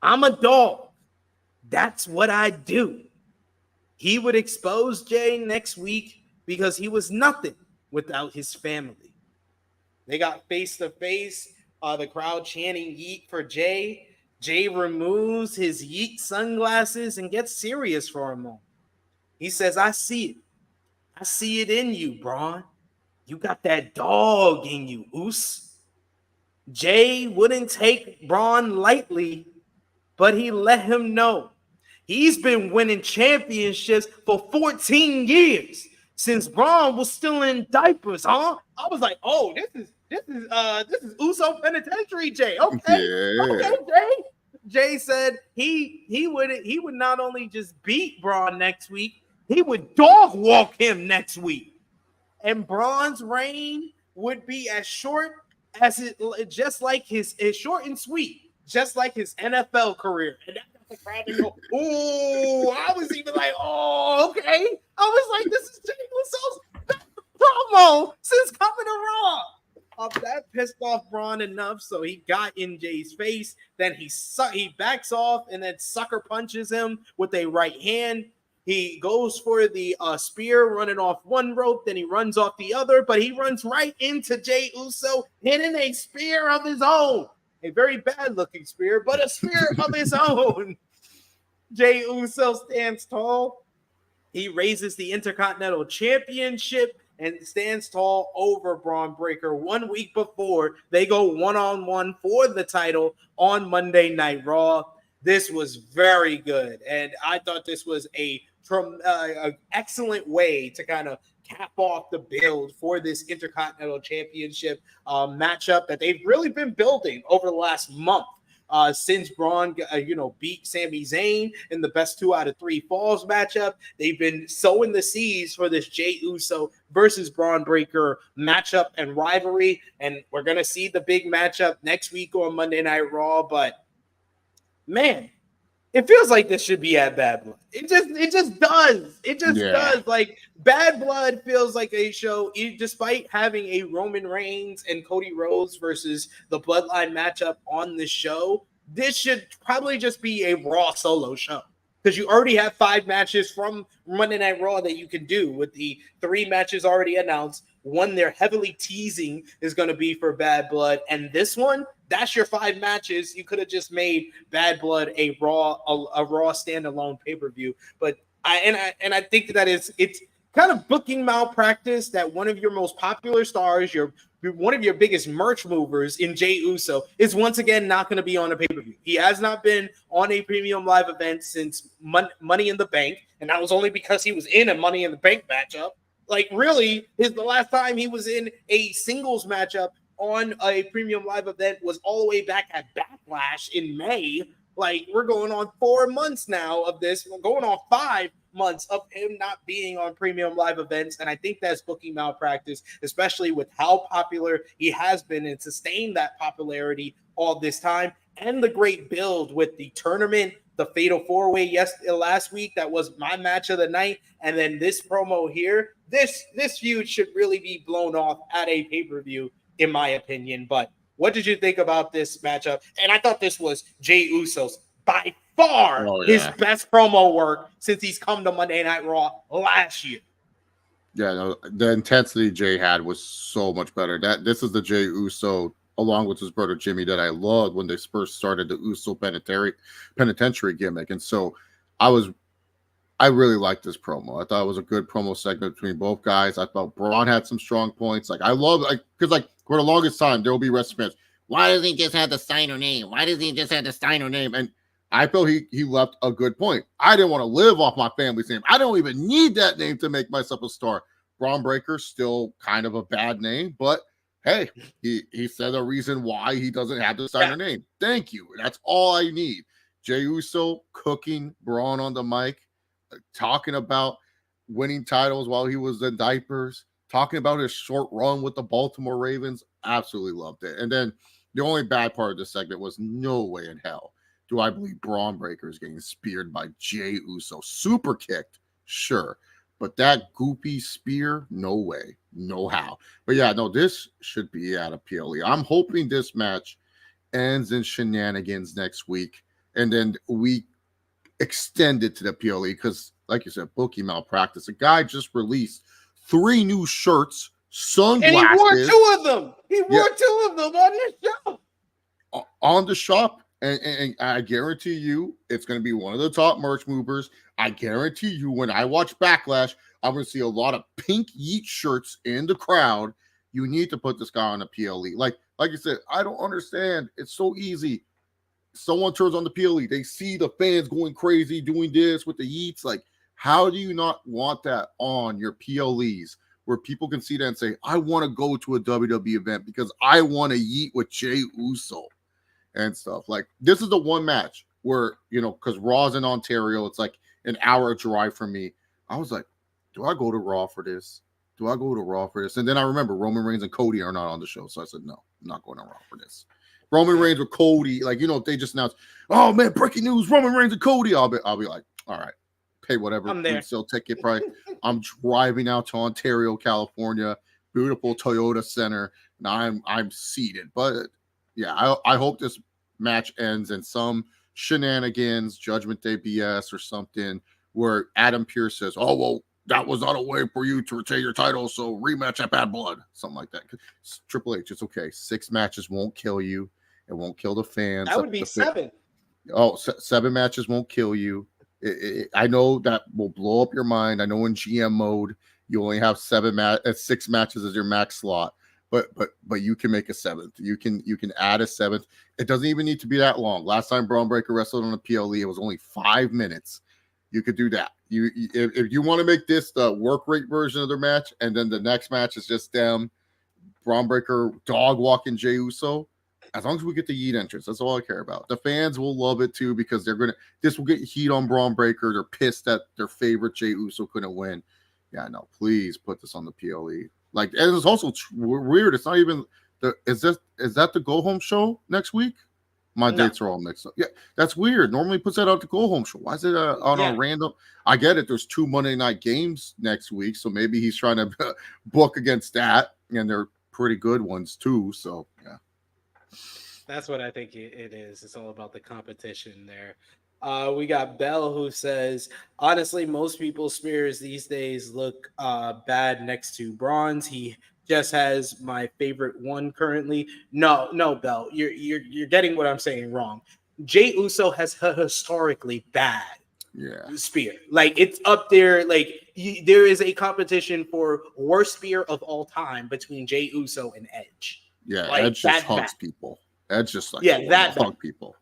I'm a dog. That's what I do. He would expose Jey next week because he was nothing without his family. They got face to face. The crowd chanting yeet for Jey. Jey removes his yeet sunglasses and gets serious for a moment. He says, I see it. I see it in you, Braun. You got that dog in you, Oos. Jey wouldn't take Braun lightly, but he let him know he's been winning championships for 14 years since Braun was still in diapers, huh? I was like, oh, this is Uso Penitentiary Jey. Okay, okay, Jey. Jey said he would not only just beat Braun next week, he would dog walk him next week. And Braun's reign would be as short as just like his short and sweet, just like his NFL career. And that got the crowd to go, ooh, I was even like, oh, okay. I was like, this is Jey Uso's best promo since coming to Raw. That pissed off Braun enough, so he got in Jey's face. Then he backs off and then sucker punches him with a right hand. He goes for the spear, running off one rope. Then he runs off the other, but he runs right into Jey Uso, hitting a spear of his own. A very bad-looking spear, but a spear of his own. Jey Uso stands tall. He raises the Intercontinental Championship and stands tall over Braun Breaker 1 week before they go one-on-one for the title on Monday Night Raw. This was very good, and I thought this was an excellent way to kind of cap off the build for this Intercontinental Championship matchup that they've really been building over the last month. Since Braun, beat Sami Zayn in the best 2 out of 3 falls matchup, they've been sowing the seeds for this Jey Uso versus Braun Breaker matchup and rivalry. And we're going to see the big matchup next week on Monday Night Raw. But man, it feels like this should be at Bad Blood. It just does. It just does. Like, Bad Blood feels like a show, despite having a Roman Reigns and Cody Rhodes versus the Bloodline matchup on the show. This should probably just be a Raw solo show, because you already have 5 matches from Monday Night Raw that you can do with the 3 matches already announced. One they're heavily teasing is going to be for Bad Blood, and this one, that's your 5 matches. You could have just made Bad Blood a Raw standalone pay-per-view. But I think that it's kind of booking malpractice that one of your most popular stars, one of your biggest merch movers in Jey Uso, is once again not going to be on a pay-per-view. He has not been on a premium live event since Money in the Bank, and that was only because he was in a Money in the Bank matchup. Like, really, the last time he was in a singles matchup on a premium live event was all the way back at Backlash in May. Like, we're going on 4 months now of this. We're going on 5 months of him not being on premium live events. And I think that's booking malpractice, especially with how popular he has been and sustained that popularity all this time. And the great build with the tournament, the Fatal 4-Way last week. That was my match of the night. And then this promo here, this feud should really be blown off at a pay-per-view, in my opinion. But what did you think about this matchup? And I thought this was Jey Uso's by far his best promo work since he's come to Monday Night Raw last year. Yeah, no, the intensity Jey had was so much better. This is the Jey Uso, along with his brother Jimmy, that I loved when they first started the Uso penitentiary gimmick. And so I really liked this promo. I thought it was a good promo segment between both guys. I thought Braun had some strong points. Like, I love, because for the longest time, there will be wrestling fans. Why does he just have the Steiner name? Why does he just have the Steiner name? And I feel he left a good point. I didn't want to live off my family's name. I don't even need that name to make myself a star. Braun Breaker's still kind of a bad name, but hey, he said a reason why he doesn't have the Steiner name. Thank you. That's all I need. Jey Uso cooking Braun on the mic, talking about winning titles while he was in diapers, talking about his short run with the Baltimore Ravens. Absolutely loved it. And then the only bad part of this segment was no way in hell do I believe Braun Breaker is getting speared by Jey Uso. Super kicked, sure. But that goopy spear, no way, no how. But yeah, no, this should be at a PLE. I'm hoping this match ends in shenanigans next week. And then we extend it to the PLE because, like you said, booking malpractice. A guy just released 3 new shirts, sunglasses. And he wore 2 of them. He wore 2 of them on the show. On the shop. And I guarantee you it's going to be one of the top merch movers. I guarantee you when I watch Backlash, I'm going to see a lot of pink Yeet shirts in the crowd. You need to put this guy on a PLE. Like you said, I don't understand. It's so easy. Someone turns on the PLE. They see the fans going crazy doing this with the Yeets. Like, how do you not want that on your PLEs where people can see that and say, I want to go to a WWE event because I want to Yeet with Jey Uso and stuff. Like, this is the one match where, because Raw's in Ontario, it's like an hour drive from me. I was like, do I go to Raw for this? Do I go to Raw for this? And then I remember Roman Reigns and Cody are not on the show. So I said, no, I'm not going to Raw for this. Roman Reigns with Cody, if they just announced, oh man, breaking news, Roman Reigns and Cody, I'll be like, all right, pay whatever resale ticket price. I'm driving out to Ontario, California, beautiful Toyota Center, and I'm seated. But yeah, I hope this match ends in some shenanigans, Judgment Day BS or something, where Adam Pearce says, oh, well, that was not a way for you to retain your title, so rematch at Bad Blood. Something like that. Triple H, it's okay. 6 matches won't kill you. It won't kill the fans. That would be 7. Oh, 7 matches won't kill you. I know that will blow up your mind. I know in GM mode, you only have 6 matches as your max slot. But you can make a 7th. You can add a 7th. It doesn't even need to be that long. Last time Braun Breaker wrestled on a PLE, it was only 5 minutes. You could do that. If you want to make this the work rate version of their match, and then the next match is just them, Braun Breaker dog walking Jey Uso. As long as we get the Yeet entrance, that's all I care about. The fans will love it too because this will get heat on Braun Breaker. They're pissed that their favorite Jey Uso couldn't win. Yeah, no, please put this on the PLE. And it's also weird. It's not even is that the go home show next week? My dates are all mixed up. Yeah, that's weird. Normally puts that out the go home show. Why is it on a random? I get it. There's 2 Monday night games next week, so maybe he's trying to book against that, and they're pretty good ones too. So yeah, that's what I think it is. It's all about the competition there. We got Bell who says, honestly, most people's spears these days look bad next to Braun's. He just has my favorite one currently. No, Bell, you're getting what I'm saying wrong. Jey Uso has a historically bad spear. Like, it's up there. Like, there is a competition for worst spear of all time between Jey Uso and Edge. Yeah, like, Edge just hugs people. Edge just hug people.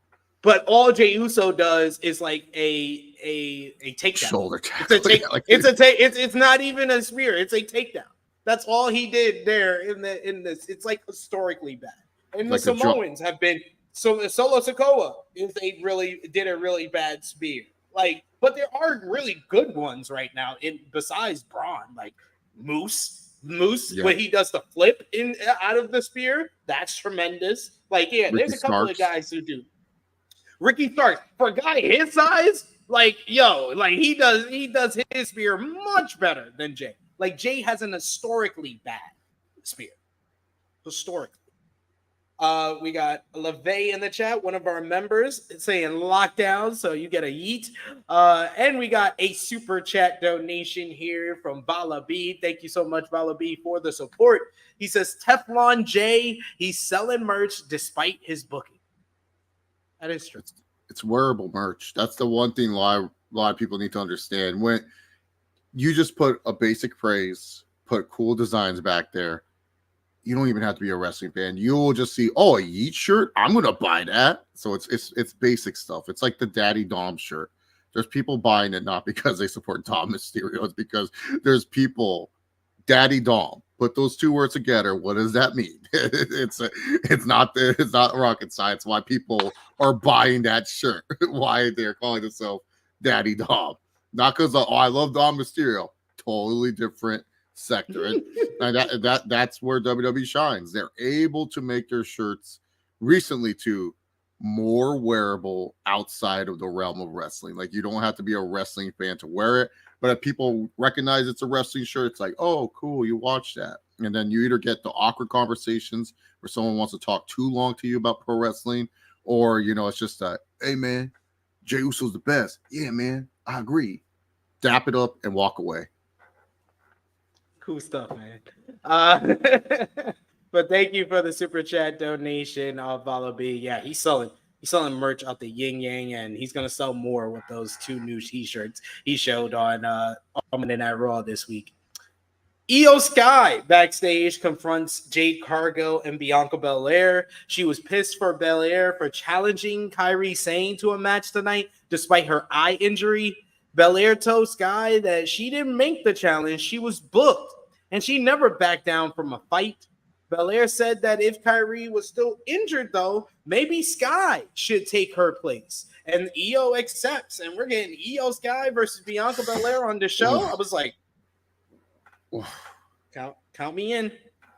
But all Jey Uso does is like a takedown. Shoulder tackle. It's not even a spear. It's a takedown. That's all he did there in this. It's like historically bad. And the Samoans have been So Solo Sikoa did a really bad spear. Like, but there are really good ones right now. Besides Braun, like Moose, when he does the flip out of the spear, that's tremendous. Like, yeah, there's a couple of guys who do. Ricky Starks, for a guy his size, like, yo, like he does his spear much better than Jay. Like, Jay has an historically bad spear. Historically. We got LeVay in the chat, one of our members, saying lockdown, so you get a yeet. And we got a super chat donation here from Vala B. Thank you so much, Vala B, for the support. He says, Teflon J, he's selling merch despite his booking. That is true. It's wearable merch. That's the one thing a lot of people need to understand. When you just put a basic phrase, put cool designs back there, you don't even have to be a wrestling fan. You will just see, oh, a Yeet shirt, I'm gonna buy that. So it's basic stuff. It's like the Daddy Dom shirt. There's people buying it not because they support Dom Mysterio. It's because there's people, Daddy Dom. Put those two words together. What does that mean? It's not rocket science. Why people are buying that shirt? Why they're calling themselves Daddy Dom? Not because I love Dom Mysterio. Totally different sector. And that's where WWE shines. They're able to make their shirts recently to more wearable outside of the realm of wrestling. Like, you don't have to be a wrestling fan to wear it, but if people recognize it's a wrestling shirt, it's like, oh, cool, you watch that. And then you either get the awkward conversations where someone wants to talk too long to you about pro wrestling, or, you know, it's just a, hey, man, Jey Uso's the best. Yeah, man, I agree. Dap it up and walk away. Cool stuff, man. But thank you for the super chat donation, Vala B. Yeah, he's selling merch out the yin yang, and he's gonna sell more with those 2 new t-shirts he showed on Monday Night Raw this week. Io Sky backstage confronts Jade Cargill and Bianca Belair. She was pissed for Belair for challenging Kairi Sane to a match tonight despite her eye injury. Belair told Sky that she didn't make the challenge, she was booked, and she never backed down from a fight. Belair said that if Kairi was still injured, though, maybe Sky should take her place. And Io accepts, and we're getting Io Sky versus Bianca Belair on the show. I was like, count me in.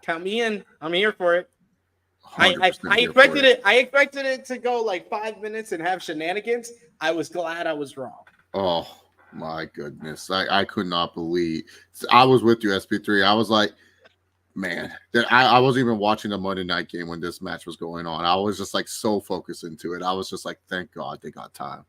Count me in. I'm here for it. I expected it to go like 5 minutes and have shenanigans. I was glad I was wrong. Oh, my goodness. I could not believe. I was with you, SP3. I was like, man, I wasn't even watching the Monday night game when this match was going on. I was just like so focused into it. I was just like, thank God they got time.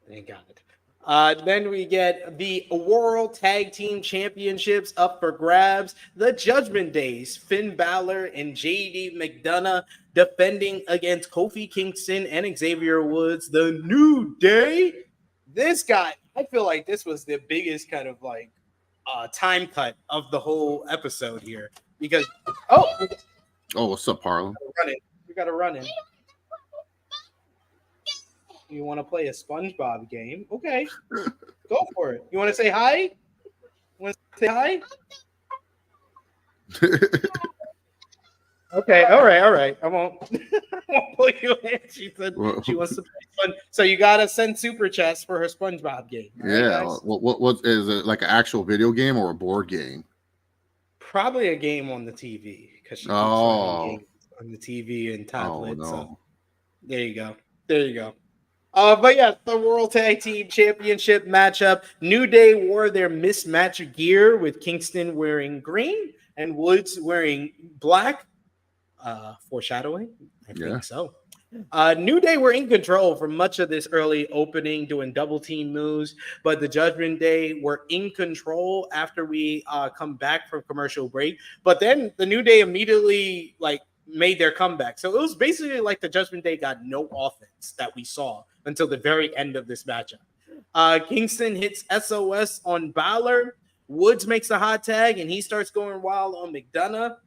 Thank God. Then we get the World Tag Team Championships up for grabs. The Judgment Days, Finn Balor and JD McDonough defending against Kofi Kingston and Xavier Woods. The New Day. This guy, I feel like this was the biggest kind of like time cut of the whole episode here because what's up, Harlem? We gotta run it. You want to play a SpongeBob game? Okay, go for it. You want to say hi? Want to say hi? Okay, all right. I won't pull you in. She said she wants to play fun. So you gotta send super chats for her SpongeBob game. Yeah. Right, what is it, like an actual video game or a board game? Probably a game on the TV because she keeps playing games on the TV and tablet. No. So there you go. But yeah, the World Tag Team Championship matchup. New Day wore their mismatched gear with Kingston wearing green and Woods wearing black. Foreshadowing? I think so. New Day were in control for much of this early opening, doing double team moves, but the Judgment Day were in control after we come back from commercial break. But then the New Day immediately made their comeback. So it was basically like the Judgment Day got no offense that we saw until the very end of this matchup. Kingston hits SOS on Balor. Woods makes a hot tag, and he starts going wild on McDonough.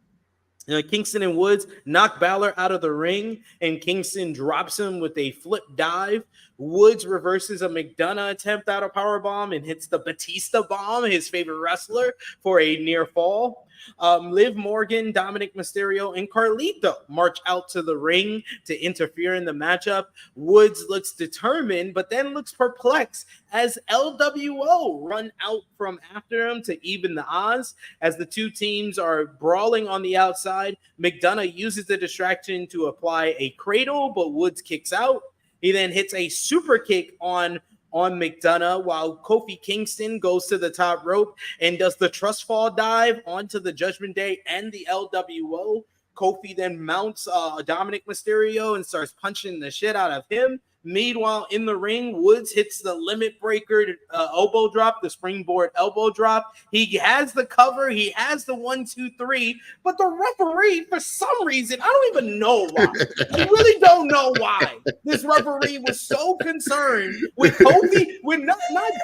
Kingston and Woods knock Balor out of the ring, and Kingston drops him with a flip dive. Woods reverses a McDonough attempt out of powerbomb and hits the Batista bomb, his favorite wrestler, for a near fall. Liv Morgan, Dominik Mysterio, and Carlito march out to the ring to interfere in the matchup. Woods looks determined, but then looks perplexed as LWO run out from after him to even the odds. As the two teams are brawling on the outside, McDonough uses the distraction to apply a cradle, but Woods kicks out. He then hits a super kick on McDonough while Kofi Kingston goes to the top rope and does the trust fall dive onto the Judgment Day and the LWO. Kofi then mounts Dominik Mysterio and starts punching the shit out of him. Meanwhile, in the ring, Woods hits the limit breaker elbow drop, the springboard elbow drop. He has the cover. He has the 1, 2, 3. But the referee, for some reason, I don't even know why. I really don't know why. This referee was so concerned with Kofi, with not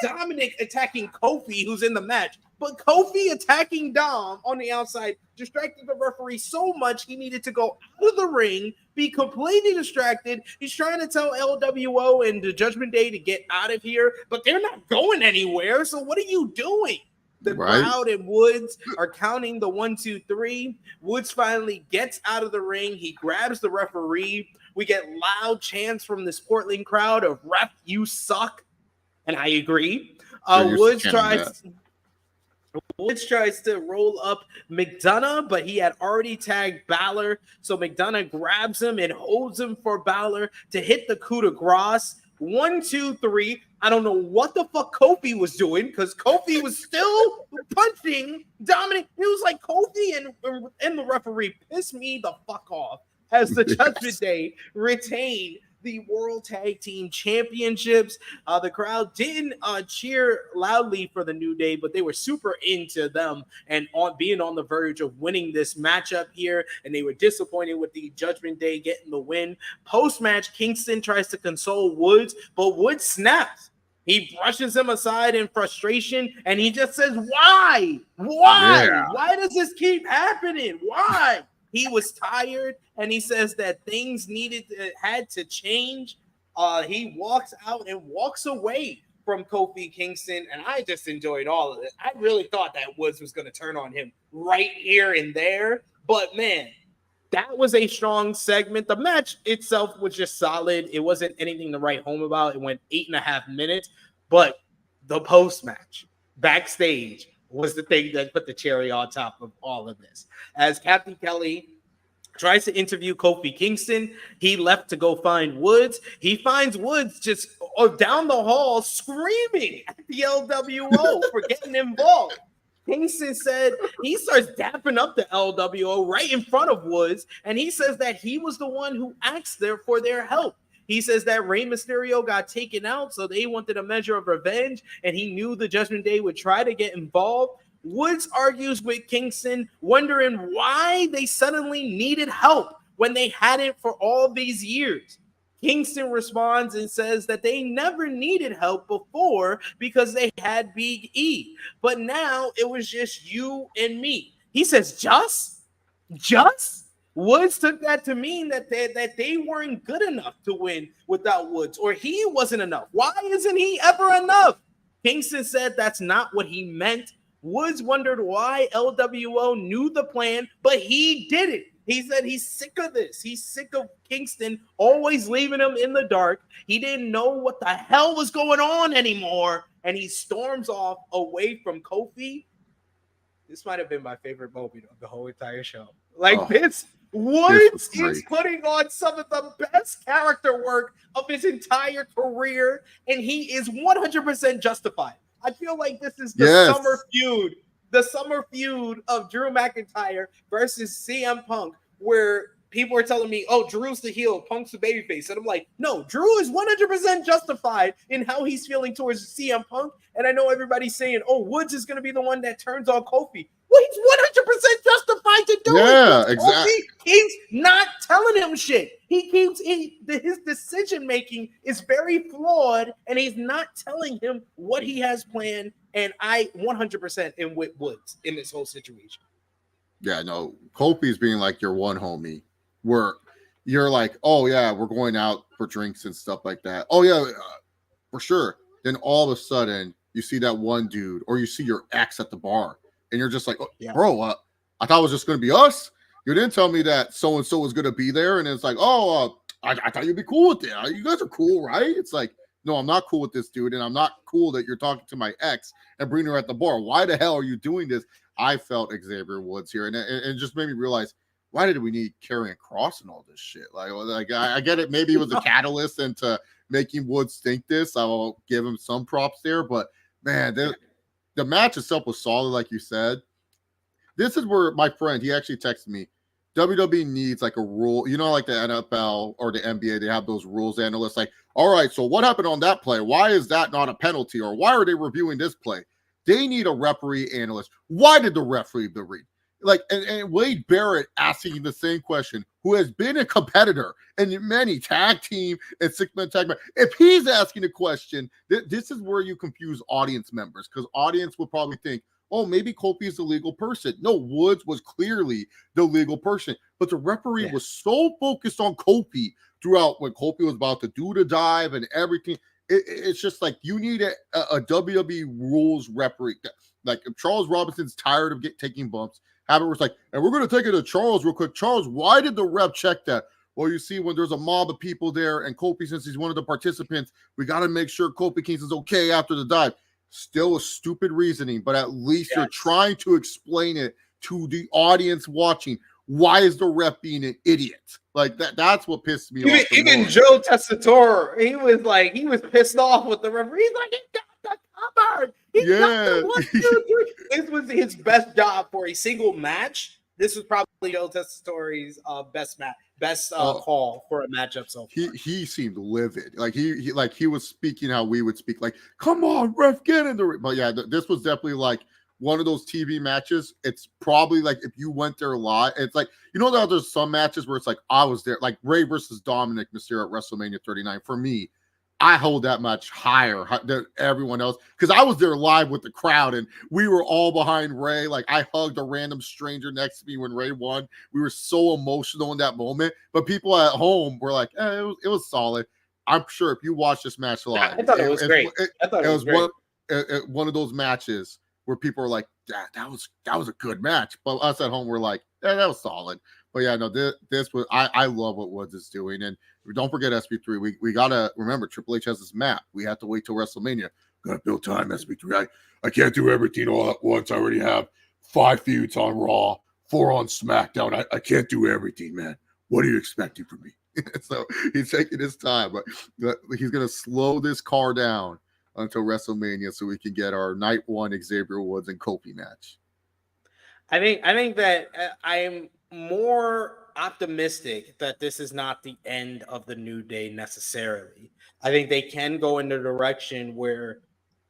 Dominik attacking Kofi, who's in the match, but Kofi attacking Dom on the outside distracted the referee so much he needed to go out of the ring, be completely distracted. He's trying to tell LWO and the Judgment Day to get out of here, but they're not going anywhere. So what are you doing? The crowd and Woods are counting the 1, 2, 3. Woods finally gets out of the ring. He grabs the referee. We get loud chants from this Portland crowd of "Ref, you suck," and I agree. Woods tries to roll up McDonough, but he had already tagged Balor. So McDonough grabs him and holds him for Balor to hit the coup de grace. 1, 2, 3. I don't know what the fuck Kofi was doing because Kofi was still punching Dominik. It was like Kofi and the referee pissed me the fuck off as the Judgment Day retained the World Tag Team Championships. The crowd didn't cheer loudly for the New Day, but they were super into them and being on the verge of winning this matchup here, and they were disappointed with the Judgment Day getting the win. Post-match, Kingston tries to console Woods, but Woods snaps. He brushes him aside in frustration, and he just says, why? Why? Yeah. Why does this keep happening? Why? He was tired, and he says that things had to change. He walks out and walks away from Kofi Kingston, and I just enjoyed all of it. I really thought that Woods was going to turn on him right here and there, but man, that was a strong segment. The match itself was just solid. It wasn't anything to write home about. It went 8.5 minutes, but the post-match, backstage, was the thing that put the cherry on top of all of this. As Captain Kelly tries to interview Kofi Kingston, he left to go find Woods. He finds Woods just down the hall screaming at the LWO for getting involved. Kingston said he starts dapping up the LWO right in front of Woods, and he says that he was the one who asked for their help. He says that Rey Mysterio got taken out, so they wanted a measure of revenge, and he knew the Judgment Day would try to get involved. Woods argues with Kingston, wondering why they suddenly needed help when they hadn't for all these years. Kingston responds and says that they never needed help before because they had Big E, but now it was just you and me. He says, just? Woods took that to mean that they weren't good enough to win without Woods, or he wasn't enough. Why isn't he ever enough? Kingston said that's not what he meant. Woods wondered why LWO knew the plan, but he didn't. He said he's sick of this. He's sick of Kingston always leaving him in the dark. He didn't know what the hell was going on anymore, and he storms off away from Kofi. This might have been my favorite moment of the whole entire show. This Woods is putting on some of the best character work of his entire career, and he is 100% justified. I feel like this is the summer feud of Drew McIntyre versus CM Punk, where people are telling me, oh, Drew's the heel, Punk's the babyface. And I'm like, no, Drew is 100% justified in how he's feeling towards CM Punk. And I know everybody's saying, oh, Woods is going to be the one that turns on Kofi. Well, he's 100% justified to do it. Yeah, exactly. He's not telling him shit. His decision making is very flawed, and he's not telling him what he has planned. And I 100% am with Woods in this whole situation. Yeah, no, Kofi's being like your one homie, where you're like, oh yeah, we're going out for drinks and stuff like that. Oh yeah, for sure. Then all of a sudden, you see that one dude, or you see your ex at the bar. And you're just like, oh, yeah, bro, I thought it was just going to be us. You didn't tell me that so-and-so was going to be there. And it's like, I thought you'd be cool with it. You guys are cool, right? It's like, no, I'm not cool with this dude. And I'm not cool that you're talking to my ex and bringing her at the bar. Why the hell are you doing this? I felt Xavier Woods here. And it just made me realize, why did we need Karrion Kross and all this shit? Like I get it. Maybe it was a catalyst into making Woods think this. I'll give him some props there. But, man, the match itself was solid, like you said. This is where my friend, he actually texted me, WWE needs like a rule, like the NFL or the NBA, they have those rules analysts like, all right, so what happened on that play? Why is that not a penalty? Or why are they reviewing this play? They need a referee analyst. Why did the referee the read? Like, and Wade Barrett asking the same question, who has been a competitor in many tag team and six-man tag match. If he's asking a question, this is where you confuse audience members, because audience would probably think, oh, maybe Kofi is the legal person. No, Woods was clearly the legal person. But the referee was so focused on Kofi throughout when Kofi was about to do the dive and everything. It's just like you need a WWE rules referee. Like if Charles Robinson's tired of taking bumps, have it where it's like, and we're going to take it to Charles real quick. Charles, why did the ref check that? Well, you see, when there's a mob of people there and Kofi, since he's one of the participants, we got to make sure Kofi Kingston is okay after the dive. Still a stupid reasoning, but at least you're trying to explain it to the audience watching. Why is the ref being an idiot? Like that's what pissed me off. Even Joe Tessitore, he was pissed off with the referee. He's like, he got the cover. This was his best job for a single match. This was probably Joe Tessitore's best call for a matchup. So he seemed livid. Like he was speaking how we would speak. Like, come on, ref, get in the ring. But yeah, this was definitely like one of those TV matches. It's probably like if you went there live, it's like, that there's some matches where it's like I was there, like Ray versus Dominik Mysterio at WrestleMania 39. For me, I hold that much higher than everyone else because I was there live with the crowd and we were all behind Ray. Like I hugged a random stranger next to me when Ray won. We were so emotional in that moment. But people at home were like, it was solid. I'm sure if you watch this match live, I thought it was great. It was great. One of those matches where people are like, that was a good match. But us at home were like, that was solid. But yeah, no, this was I love what Woods is doing. And don't forget SP3. We gotta remember Triple H has this map. We have to wait till WrestleMania. Gotta build time, SP3. I can't do everything all at once. I already have 5 feuds on Raw, 4 on SmackDown. I can't do everything, man. What are you expecting from me? So he's taking his time, but he's gonna slow this car down until WrestleMania so we can get our night one Xavier Woods and Kofi match. I think that I'm more optimistic that this is not the end of the New Day necessarily. I think they can go in the direction where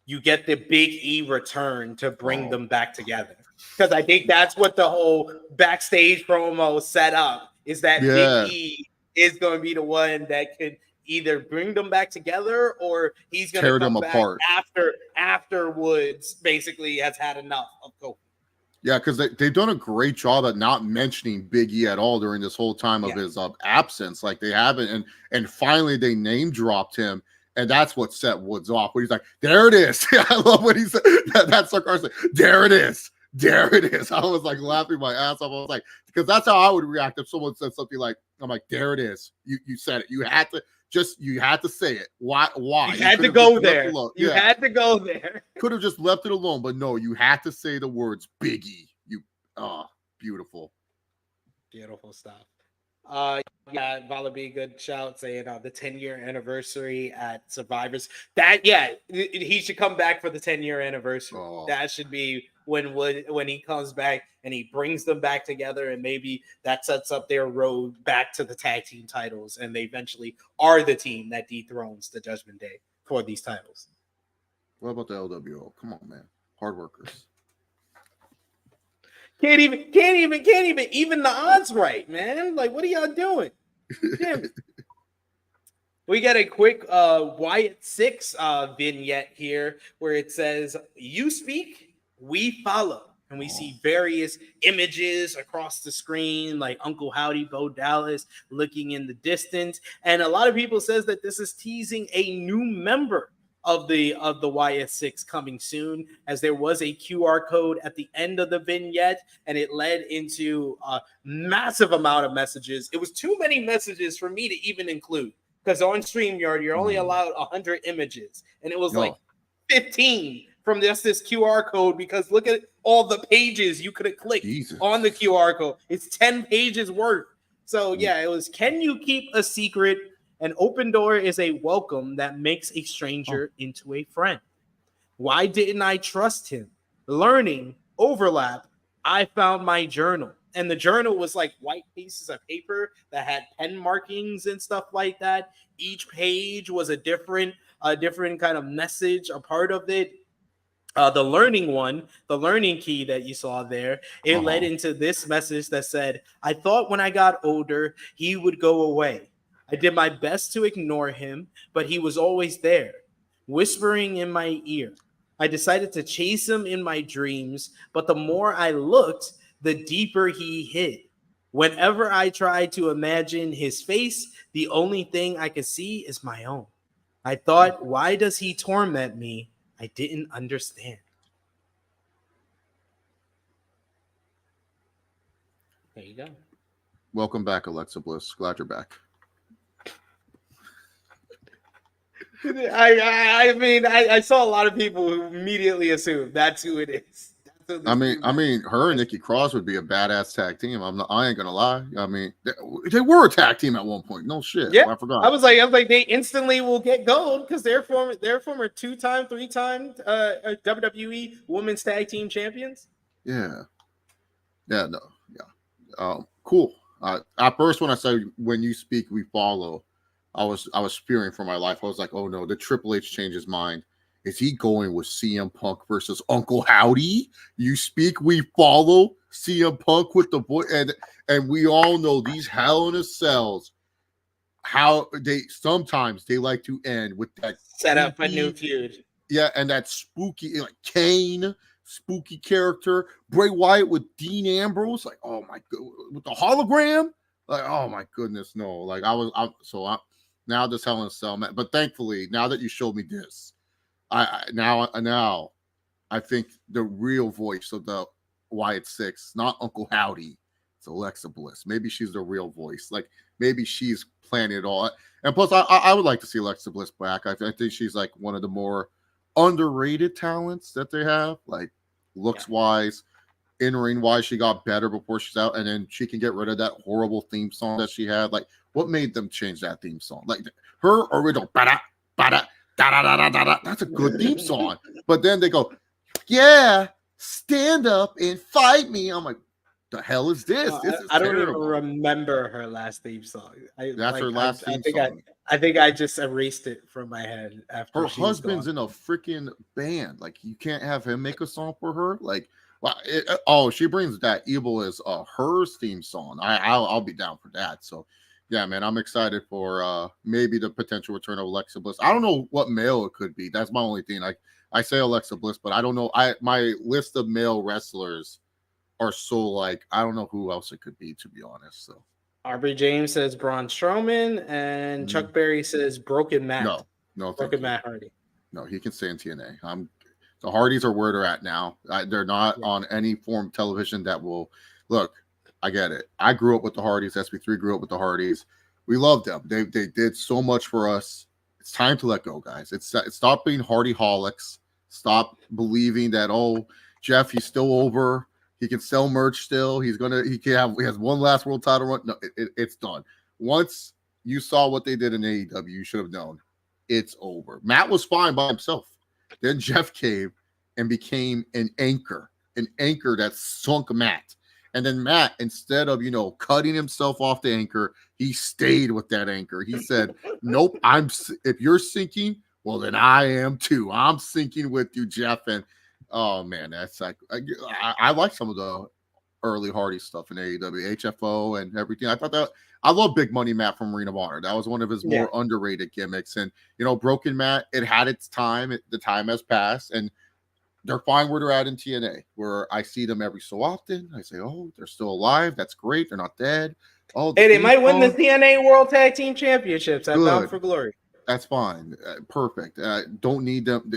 you get the Big E return to bring them back together. Because I think that's what the whole backstage promo set up is that Big E is going to be the one that could either bring them back together or he's going to come back apart after Woods basically has had enough of Kofi. Yeah, because they've done a great job at not mentioning Big E at all during this whole time of his absence. Like they haven't, and finally they name dropped him, and that's what set Woods off. Where he's like, "There it is." I love what he said. That's sarcastic. There it is. There it is. I was like laughing my ass off. I was like, because that's how I would react if someone said something like, "I'm like, there it is. You said it. You had to say it. Why? You had to go there. You had to go there. Could have just left it alone, but no, you had to say the words Biggie. Beautiful. Beautiful stuff. Valaby, good shout saying the 10-year anniversary at Survivors. He should come back for the 10-year anniversary. That should be when he comes back and he brings them back together, and maybe that sets up their road back to the tag team titles, and they eventually are the team that dethrones the Judgment Day for these titles. What about the LWO? Come on, man. Hard workers. Can't even the odds right, man. Like, what are y'all doing? Damn it. We get a quick Wyatt 6 vignette here where it says, "You speak, we follow." And we see various images across the screen, like Uncle Howdy Bo Dallas looking in the distance. And a lot of people says that this is teasing a new member the YS6 coming soon, as there was a QR code at the end of the vignette, and it led into a massive amount of messages. It was too many messages for me to even include, because on StreamYard you're only allowed 100 images, and it was like 15 from this QR code, because look at all the pages you could have clicked on the QR code. It's 10 pages worth. So yeah, it was, can you keep a secret? An open door is a welcome that makes a stranger into a friend. Why didn't I trust him? Learning, overlap, I found my journal. And the journal was like white pieces of paper that had pen markings and stuff like that. Each page was a different kind of message, a part of it. The learning one, the learning key that you saw there, it led into this message that said, I thought when I got older, he would go away. I did my best to ignore him, but he was always there, whispering in my ear. I decided to chase him in my dreams, but the more I looked, the deeper he hid. Whenever I tried to imagine his face, the only thing I could see is my own. I thought, why does he torment me? I didn't understand. There you go. Welcome back, Alexa Bliss. Glad you're back. I mean, I saw a lot of people who immediately assumed that's who it is. I mean, her and Nikki Cross would be a badass tag team. I ain't gonna lie. I mean, they were a tag team at one point. No shit. Yeah, I forgot. I was like, they instantly will get gold because they're former 2-time, 3-time WWE Women's Tag Team Champions. Yeah. Cool. At first, when I said when you speak, we follow, I was fearing for my life. I was like, oh no, did Triple H change his mind? Is he going with CM Punk versus Uncle Howdy? You speak, we follow. CM Punk with the boy, and we all know these Hell in a Cells, how they sometimes they like to end with that set up a new feud. Yeah, and that spooky, like Kane, spooky character, Bray Wyatt with Dean Ambrose, like, oh my god, with the hologram, like, oh my goodness, no, like now this Hell in a Cell, man. But thankfully, now that you showed me this, now I think the real voice of the Wyatt Six, not Uncle Howdy, it's Alexa Bliss. Maybe she's the real voice. Like maybe she's planning it all. And plus, I would like to see Alexa Bliss back. I think she's like one of the more underrated talents that they have, like looks wise, in ring wise. She got better before she's out, and then she can get rid of that horrible theme song that she had. Like, what made them change that theme song? Like her original bada bada da da da da da da. That's a good theme song. But then they go, yeah, stand up and fight me. I'm like, the hell is this? This is I don't terrible. even remember her last theme song. That's her last theme song. I think I just erased it from my head after her husband's in a freaking band. Like, you can't have him make a song for her. Like, well, she brings that evil as hers theme song. I'll be down for that. So, yeah, man, I'm excited for maybe the potential return of Alexa Bliss. I don't know what male it could be. That's my only thing. I say Alexa Bliss, but I don't know. My list of male wrestlers are so like, I don't know who else it could be, to be honest. So Aubrey James says Braun Strowman, and Chuck Berry says Broken Matt. No, Broken Matt Hardy. No, he can stay in TNA. The Hardys are where they're at now. They're not on any form of television that will look. I get it. I grew up with the Hardys. SB3 grew up with the Hardys. We love them. They did so much for us. It's time to let go, guys. It's stop being Hardy-holics. Stop believing that, oh, Jeff, he's still over. He can sell merch still. He has one last world title run. No, it's done. Once you saw what they did in AEW, you should have known it's over. Matt was fine by himself. Then Jeff came and became an anchor that sunk Matt. And then Matt, instead of, cutting himself off the anchor, he stayed with that anchor. He said, nope, if you're sinking, well, then I am too. I'm sinking with you, Jeff. And oh man, that's like, I like some of the early Hardy stuff in AEW, HFO and everything. I love Big Money Matt from Ring of Honor. That was one of his more underrated gimmicks. And, Broken Matt, it had its time. The time has passed. And they're fine where they're at in TNA, where I see them every so often. I say, oh, they're still alive. That's great. They're not dead. Oh, hey, they might win the TNA World Tag Team Championships at Bound for Glory. That's fine. Perfect. Don't need them.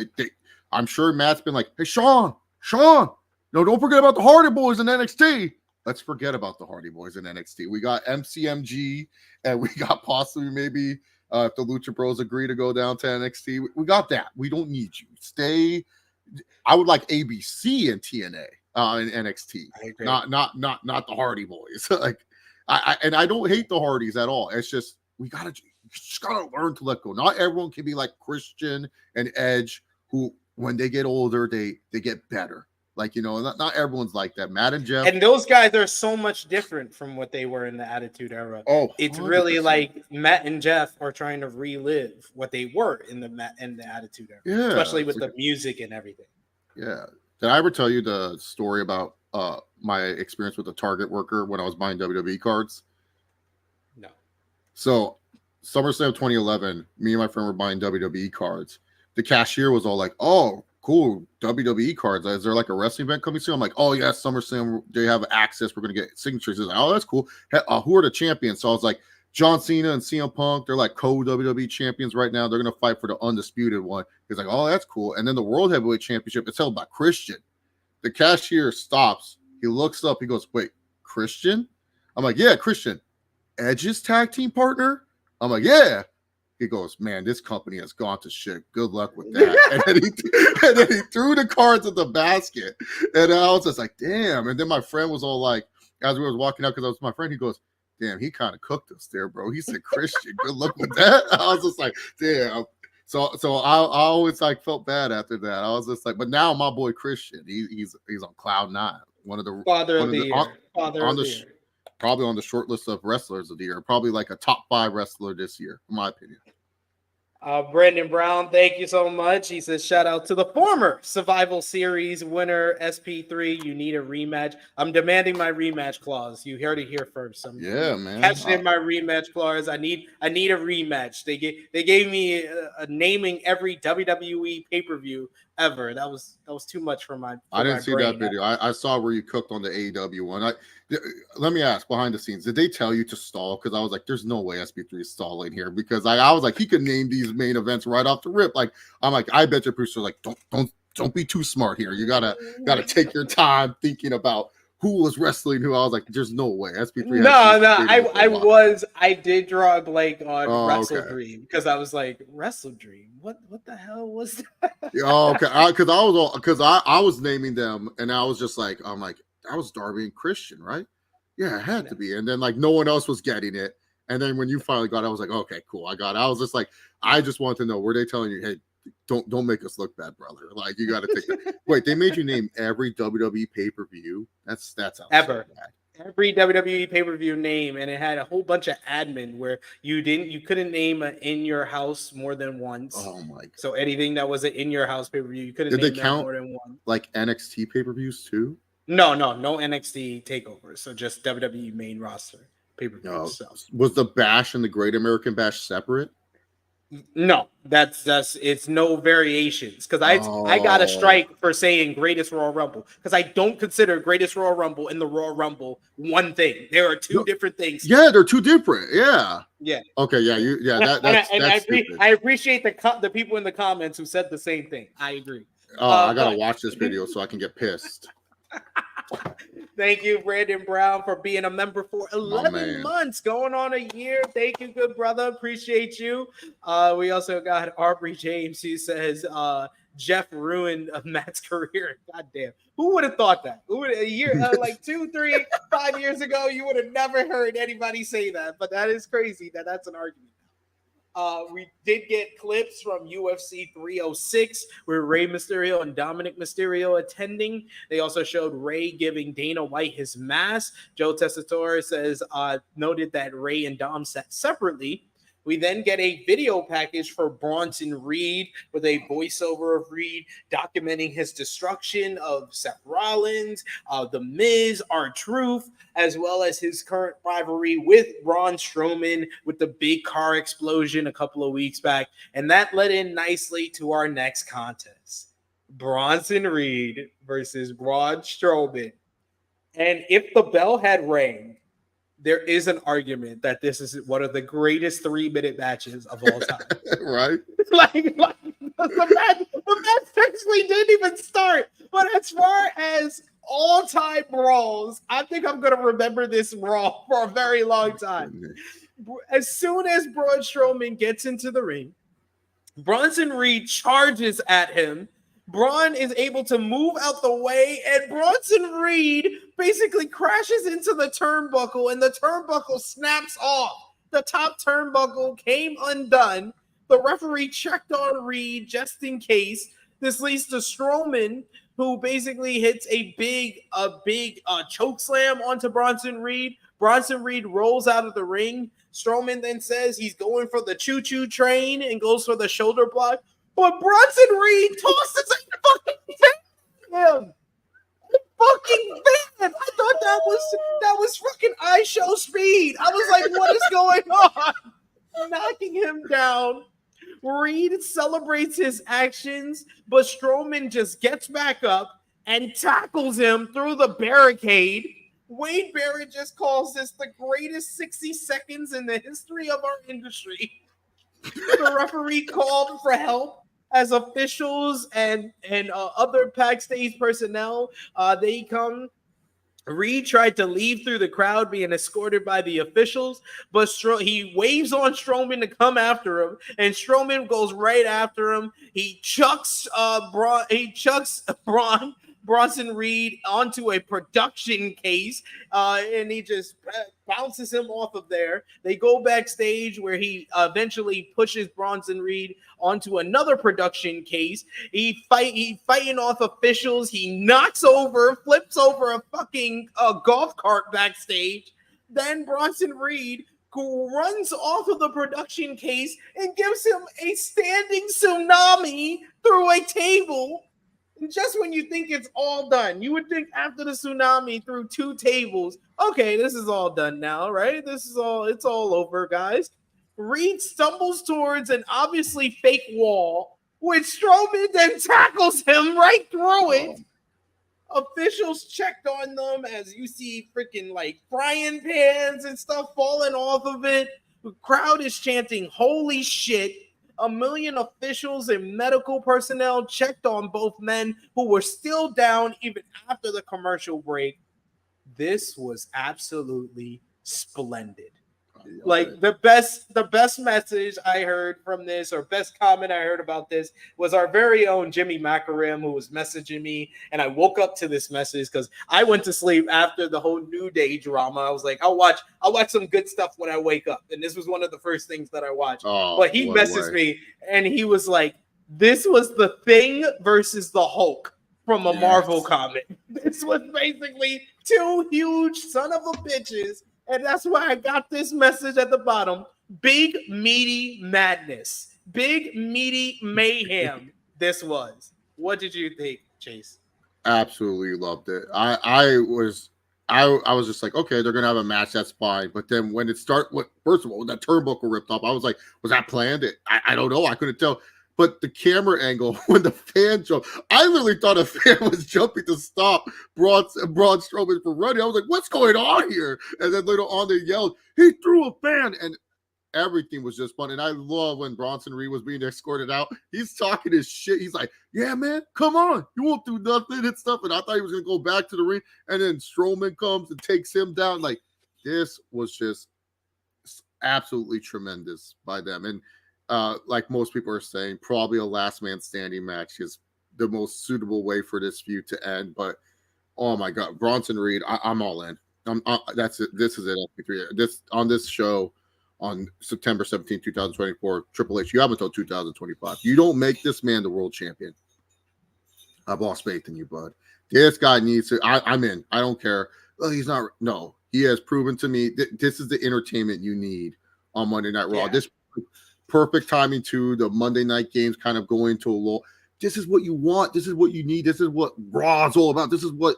I'm sure Matt's been like, hey, Sean, no, don't forget about the Hardy Boys in NXT. Let's forget about the Hardy Boys in NXT. We got MCMG, and we got possibly maybe if the Lucha Bros agree to go down to NXT. We got that. We don't need you. Stay. I would like ABC and TNA in NXT, not the Hardy Boys. Like, I don't hate the Hardys at all. It's just you just gotta learn to let go. Not everyone can be like Christian and Edge, who when they get older they get better. Like, not everyone's like that. Matt and Jeff. And those guys are so much different from what they were in the Attitude Era. Oh, it's 100%. really like Matt and Jeff are trying to relive what they were in the Attitude Era. Yeah, especially with the music and everything. Yeah. Did I ever tell you the story about my experience with a Target worker when I was buying WWE cards? No. So SummerSlam 2011, me and my friend were buying WWE cards. The cashier was all like, oh, cool, WWE cards. Is there like a wrestling event coming soon? I'm like, oh, yeah, SummerSlam, they have access. We're going to get signatures. He's like, oh, that's cool. Who are the champions? So I was like, John Cena and CM Punk, they're like co-WWE champions right now. They're going to fight for the undisputed one. He's like, oh, that's cool. And then the World Heavyweight Championship is held by Christian. The cashier stops. He looks up. He goes, wait, Christian? I'm like, yeah, Christian. Edge's tag team partner? I'm like, yeah. He goes, man, this company has gone to shit. Good luck with that. and then he threw the cards in the basket. And I was just like, damn. And then my friend was all like, as we were walking out, because I was my friend, he goes, damn, he kind of cooked us there, bro. He said, Christian, good luck with that. I was just like, damn. So I always like felt bad after that. I was just like, but now my boy Christian, he's on cloud 9. One of the Father of the year. Probably on the short list of wrestlers of the year. Probably like a top 5 wrestler this year, in my opinion. Brandon Brown, thank you so much. He says, shout out to the former Survival Series winner, SP3. You need a rematch. I'm demanding my rematch clause. You heard it here first. Yeah, man. Catching in my rematch clause. I need a rematch. They gave me a naming every WWE pay-per-view ever. That was too much for my. I didn't see that video. I saw where you cooked on the AEW one. Let me ask, behind the scenes, did they tell you to stall? Because I was like, there's no way SP3 is stalling here, because I was like, he could name these main events right off the rip. Like, I'm like, I bet your producer like, don't be too smart here. You gotta take your time thinking about who was wrestling who. I was like, there's no way SP3. I did draw a blank on Wrestle Dream, because I was like, Wrestle Dream, what the hell was that? Okay, because I was naming them, and I was just like, I'm like, that was Darby and Christian, right? Yeah, it had to be. And then like no one else was getting it. And then when you finally got it, I was like, okay, cool, I got it. I was just like, I just wanted to know, were they telling you, hey, don't make us look bad, brother? Like, you got to take it. Wait, they made you name every WWE pay-per-view? That's ever. So bad. Every WWE pay-per-view name, and it had a whole bunch of admin where you couldn't name an in your house more than once. Oh my God. So anything that was an in your house pay-per-view, you couldn't name that more than one. Like NXT pay-per-views too? No NXT takeovers. So just WWE main roster pay-per-views. No. So. Was the Bash and the Great American Bash separate? No, that's it's no variations, because I got a strike for saying Greatest Royal Rumble, because I don't consider Greatest Royal Rumble and the Royal Rumble one thing. There are two different things. Yeah, they're two different. Yeah. Yeah. Okay. Yeah. I appreciate the people in the comments who said the same thing. I agree. Oh, I gotta watch this video so I can get pissed. Thank you, Brandon Brown, for being a member for 11 months, going on a year. Thank you, good brother. Appreciate you. We also got Aubrey James, who says Jeff ruined Matt's career. God damn. Who would have thought that? Who would a year like 2, 3, 5 years ago, you would have never heard anybody say that. But that is crazy that's an argument. We did get clips from UFC 306 where Rey Mysterio and Dominik Mysterio attending. They also showed Rey giving Dana White his mask. Joe Tessitore says noted that Rey and Dom sat separately. We then get a video package for Bronson Reed with a voiceover of Reed documenting his destruction of Seth Rollins, The Miz, R-Truth, as well as his current rivalry with Braun Strowman with the big car explosion a couple of weeks back. And that led in nicely to our next contest. Bronson Reed versus Braun Strowman. And if the bell had rang, there is an argument that this is one of the greatest 3-minute matches of all time. Right? like the match technically didn't even start. But as far as all-time brawls, I think I'm going to remember this Raw for a very long time. As soon as Braun Strowman gets into the ring, Bronson Reed charges at him. Braun is able to move out the way, and Bronson Reed basically crashes into the turnbuckle, and the turnbuckle snaps off. The top turnbuckle came undone. The referee checked on Reed just in case. This leads to Strowman, who basically hits a big choke slam onto Bronson Reed. Bronson Reed rolls out of the ring. Strowman then says he's going for the choo-choo train and goes for the shoulder block. But Bronson Reed tosses a fucking him. Fucking fan. I thought that was fucking iShow speed. I was like, what is going on? Knocking him down. Reed celebrates his actions, but Strowman just gets back up and tackles him through the barricade. Wade Barrett just calls this the greatest 60 seconds in the history of our industry. The referee called for help as officials and other backstage personnel. They come. Reed tried to leave through the crowd, being escorted by the officials, but he waves on Strowman to come after him, and Strowman goes right after him. He chucks Bronson Reed onto a production case, and he just bounces him off of there. They go backstage where he eventually pushes Bronson Reed onto another production case. He's fighting off officials. He flips over a fucking golf cart backstage. Then Bronson Reed runs off of the production case and gives him a standing tsunami through a table. Just when you think it's all done, you would think after the tsunami through 2 tables, okay, this is all done now, right? It's all over, guys. Reed stumbles towards an obviously fake wall, which Strowman then tackles him right through it. Officials checked on them as you see freaking like frying pans and stuff falling off of it. The crowd is chanting, holy shit. 1 million officials and medical personnel checked on both men who were still down even after the commercial break. This was absolutely splendid. Like the best message I heard from this, or best comment I heard about this, was our very own Jimmy Macaram, who was messaging me, and I woke up to this message because I went to sleep after the whole New Day drama. I was like, I'll watch some good stuff when I wake up, and this was one of the first things that I watched. But he messaged me, and he was like, "This was the Thing versus the Hulk from a Marvel comic. This was basically 2 huge son of a bitches." And that's why I got this message at the bottom. Big, meaty madness. Big, meaty mayhem. This was. What did you think, Chase? Absolutely loved it. I was just like, okay, they're gonna have a match, that's fine. But then when it first of all, when that turnbuckle ripped off, I was like, was that planned? I don't know. I couldn't tell. But the camera angle, when the fan jumped, I really thought a fan was jumping to stop Braun Strowman from running. I was like, what's going on here? And then later on, they yelled, he threw a fan. And everything was just fun. And I love when Bronson Reed was being escorted out. He's talking his shit. He's like, yeah, man, come on. You won't do nothing and stuff. And I thought he was going to go back to the ring. And then Strowman comes and takes him down. Like, this was just absolutely tremendous by them. And like most people are saying, probably a last man standing match is the most suitable way for this feud to end. But oh my God, Bronson Reed, I'm all in. That's it. This is it. On this show on September 17, 2024, Triple H, you have until 2025. You don't make this man the world champion. I've lost faith in you, bud. This guy needs to. I'm in. I don't care. Well, he's not. No, he has proven to me that this is the entertainment you need on Monday Night Raw. Yeah. This perfect timing to the Monday night games kind of going to a low. This is what you want. This is what you need. This is what Raw is all about. This is what,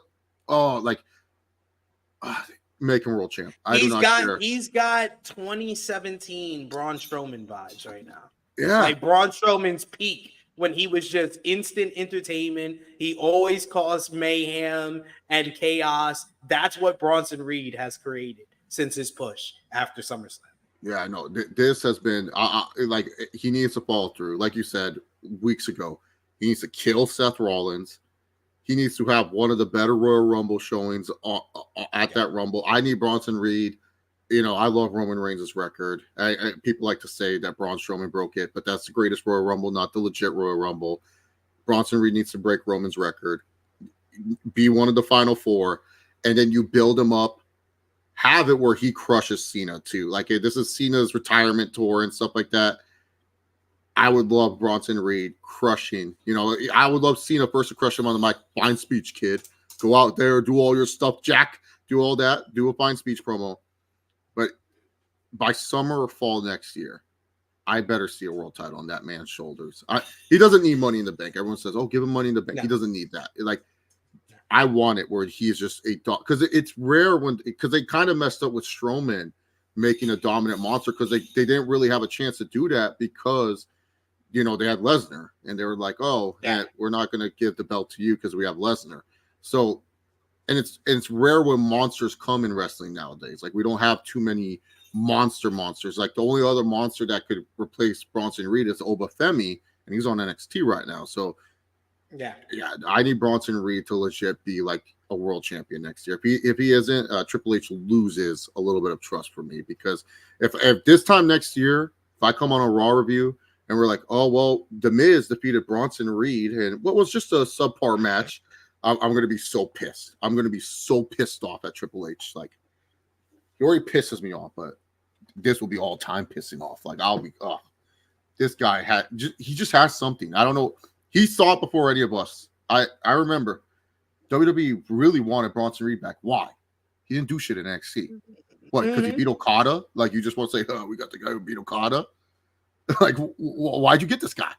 make him world champ. He's got 2017 Braun Strowman vibes right now. Yeah. Like Braun Strowman's peak when he was just instant entertainment. He always caused mayhem and chaos. That's what Bronson Reed has created. since his push after SummerSlam. Yeah, I know. This has been like he needs to follow through. Like you said weeks ago, he needs to kill Seth Rollins. He needs to have one of the better Royal Rumble showings at that Rumble. I need Bronson Reed. You know, I love Roman Reigns' record. People like to say that Braun Strowman broke it, but that's the greatest Royal Rumble, not the legit Royal Rumble. Bronson Reed needs to break Roman's record, be one of the final four, and then you build him up. Have it where he crushes Cena too. Like, this is Cena's retirement tour and stuff like that. I would love Bronson Reed crushing. You know, I would love Cena first to crush him on the mic. Fine speech, kid. Go out there, do all your stuff, Jack. Do all that. Do a fine speech promo. But by summer or fall next year, I better see a world title on that man's shoulders. He doesn't need Money in the Bank. Everyone says, "Oh, give him Money in the Bank." No. He doesn't need that. Like, I want it where he's just a dog, because it's rare because they kind of messed up with Strowman making a dominant monster, because they didn't really have a chance to do that because, you know, they had Lesnar and they were like, "Oh, we're not going to give the belt to you because we have Lesnar." So, and it's rare when monsters come in wrestling nowadays. Like, we don't have too many monsters. Like, the only other monster that could replace Bronson Reed is Obafemi, and he's on NXT right now. So yeah, I need Bronson Reed to legit be like a world champion next year. If he isn't, Triple H loses a little bit of trust for me, because if this time next year, if I come on a Raw review and we're like, "Oh, well, The Miz defeated Bronson Reed and what was just a subpar match," I'm going to be so pissed. I'm going to be so pissed off at Triple H. Like, he already pisses me off, but this will be all time pissing off. Like, I'll be, this guy he just has something. I don't know. He saw it before any of us. I remember WWE really wanted Bronson Reed back. Why? He didn't do shit in NXT. What? Because he beat Okada? Like, you just want to say, "Oh, we got the guy who beat Okada." Like, why'd you get this guy?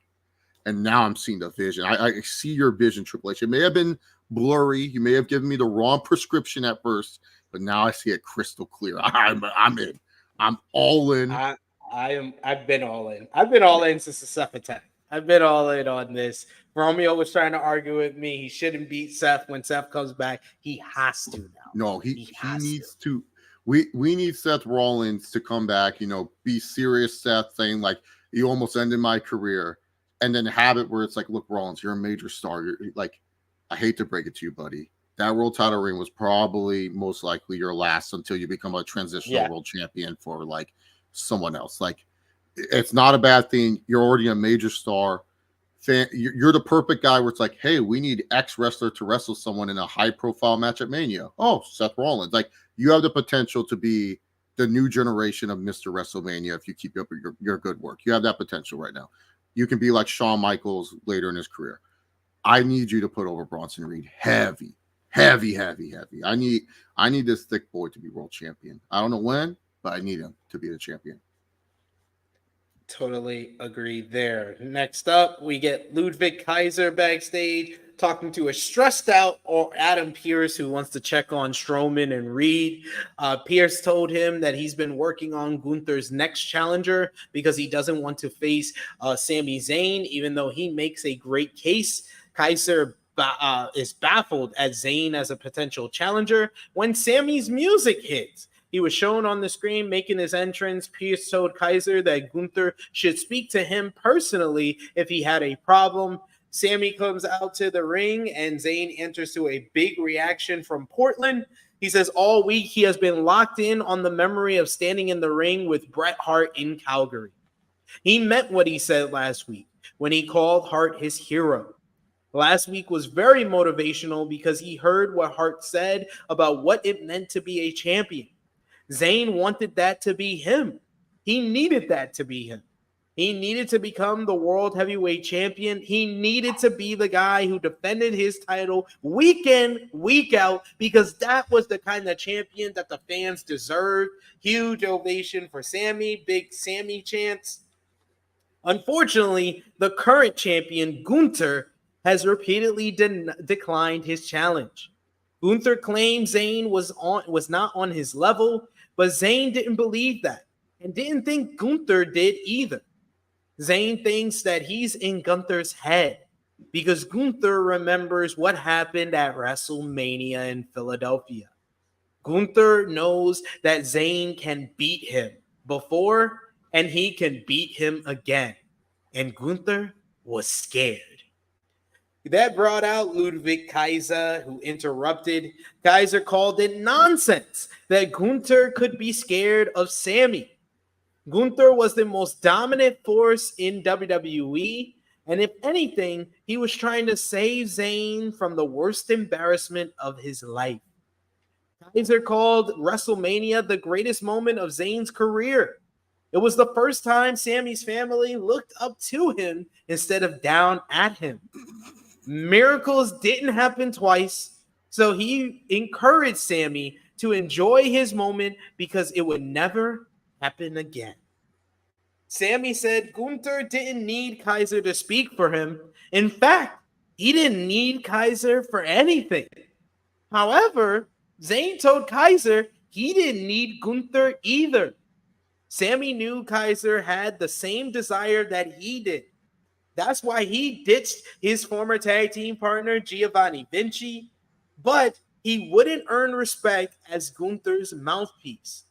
And now I'm seeing the vision. I see your vision, Triple H. It may have been blurry. You may have given me the wrong prescription at first, but now I see it crystal clear. I'm in. I'm all in. I've been all in. I've been all in since the Seth attack. I've been all in on this. Romeo was trying to argue with me. He shouldn't beat Seth when Seth comes back. He has to now. No, he needs to. We need Seth Rollins to come back, you know, be serious Seth, saying like, "You almost ended my career," and then have it where it's like, "Look, Rollins, you're a major star. You're like, I hate to break it to you, buddy. That world title reign was probably most likely your last until you become a transitional world champion for like someone else. Like, it's not a bad thing. You're already a major star. You're the perfect guy where it's like, hey, we need X wrestler to wrestle someone in a high profile match at Mania. Oh, Seth Rollins. Like, you have the potential to be the new generation of Mr. WrestleMania if you keep up your good work. You have that potential right now. You can be like Shawn Michaels later in his career. I need you to put over Bronson Reed heavy. I need this thick boy to be world champion. I don't know when, but I need him to be the champion. Totally agree there. Next up, we get Ludwig Kaiser backstage talking to a stressed out Adam Pearce, who wants to check on Strowman and Reed. Pearce told him that he's been working on Gunther's next challenger because he doesn't want to face Sami Zayn, even though he makes a great case. Kaiser is baffled at Zayn as a potential challenger when Sami's music hits. He was shown on the screen making his entrance. Pearce told Kaiser that Gunther should speak to him personally if he had a problem. Sami comes out to the ring and Zayn enters to a big reaction from Portland. He says all week he has been locked in on the memory of standing in the ring with Bret Hart in Calgary. He meant what he said last week when he called Hart his hero. Last week was very motivational because he heard what Hart said about what it meant to be a champion. Zayn wanted that to be him. He needed that to be him. He needed to become the world heavyweight champion. He needed to be the guy who defended his title week in, week out, because that was the kind of champion that the fans deserved. Huge ovation for Sami, big Sami chants. Unfortunately, the current champion, Gunther, has repeatedly declined his challenge. Gunther claimed Zayn was not on his level, but Zayn didn't believe that and didn't think Gunther did either. Zayn thinks that he's in Gunther's head because Gunther remembers what happened at WrestleMania in Philadelphia. Gunther knows that Zayn can beat him before, and he can beat him again. And Gunther was scared. That brought out Ludwig Kaiser, who interrupted. Kaiser called it nonsense that Gunther could be scared of Sammy. Gunther was the most dominant force in WWE, and if anything, he was trying to save Zayn from the worst embarrassment of his life. Kaiser called WrestleMania the greatest moment of Zayn's career. It was the first time Sammy's family looked up to him instead of down at him. Miracles didn't happen twice, so he encouraged Sammy to enjoy his moment because it would never happen again. Sammy said Gunther didn't need Kaiser to speak for him. In fact, he didn't need Kaiser for anything. However, Zayn told Kaiser he didn't need Gunther either. Sammy knew Kaiser had the same desire that he did. That's why he ditched his former tag team partner, Giovanni Vinci, but he wouldn't earn respect as Gunther's mouthpiece.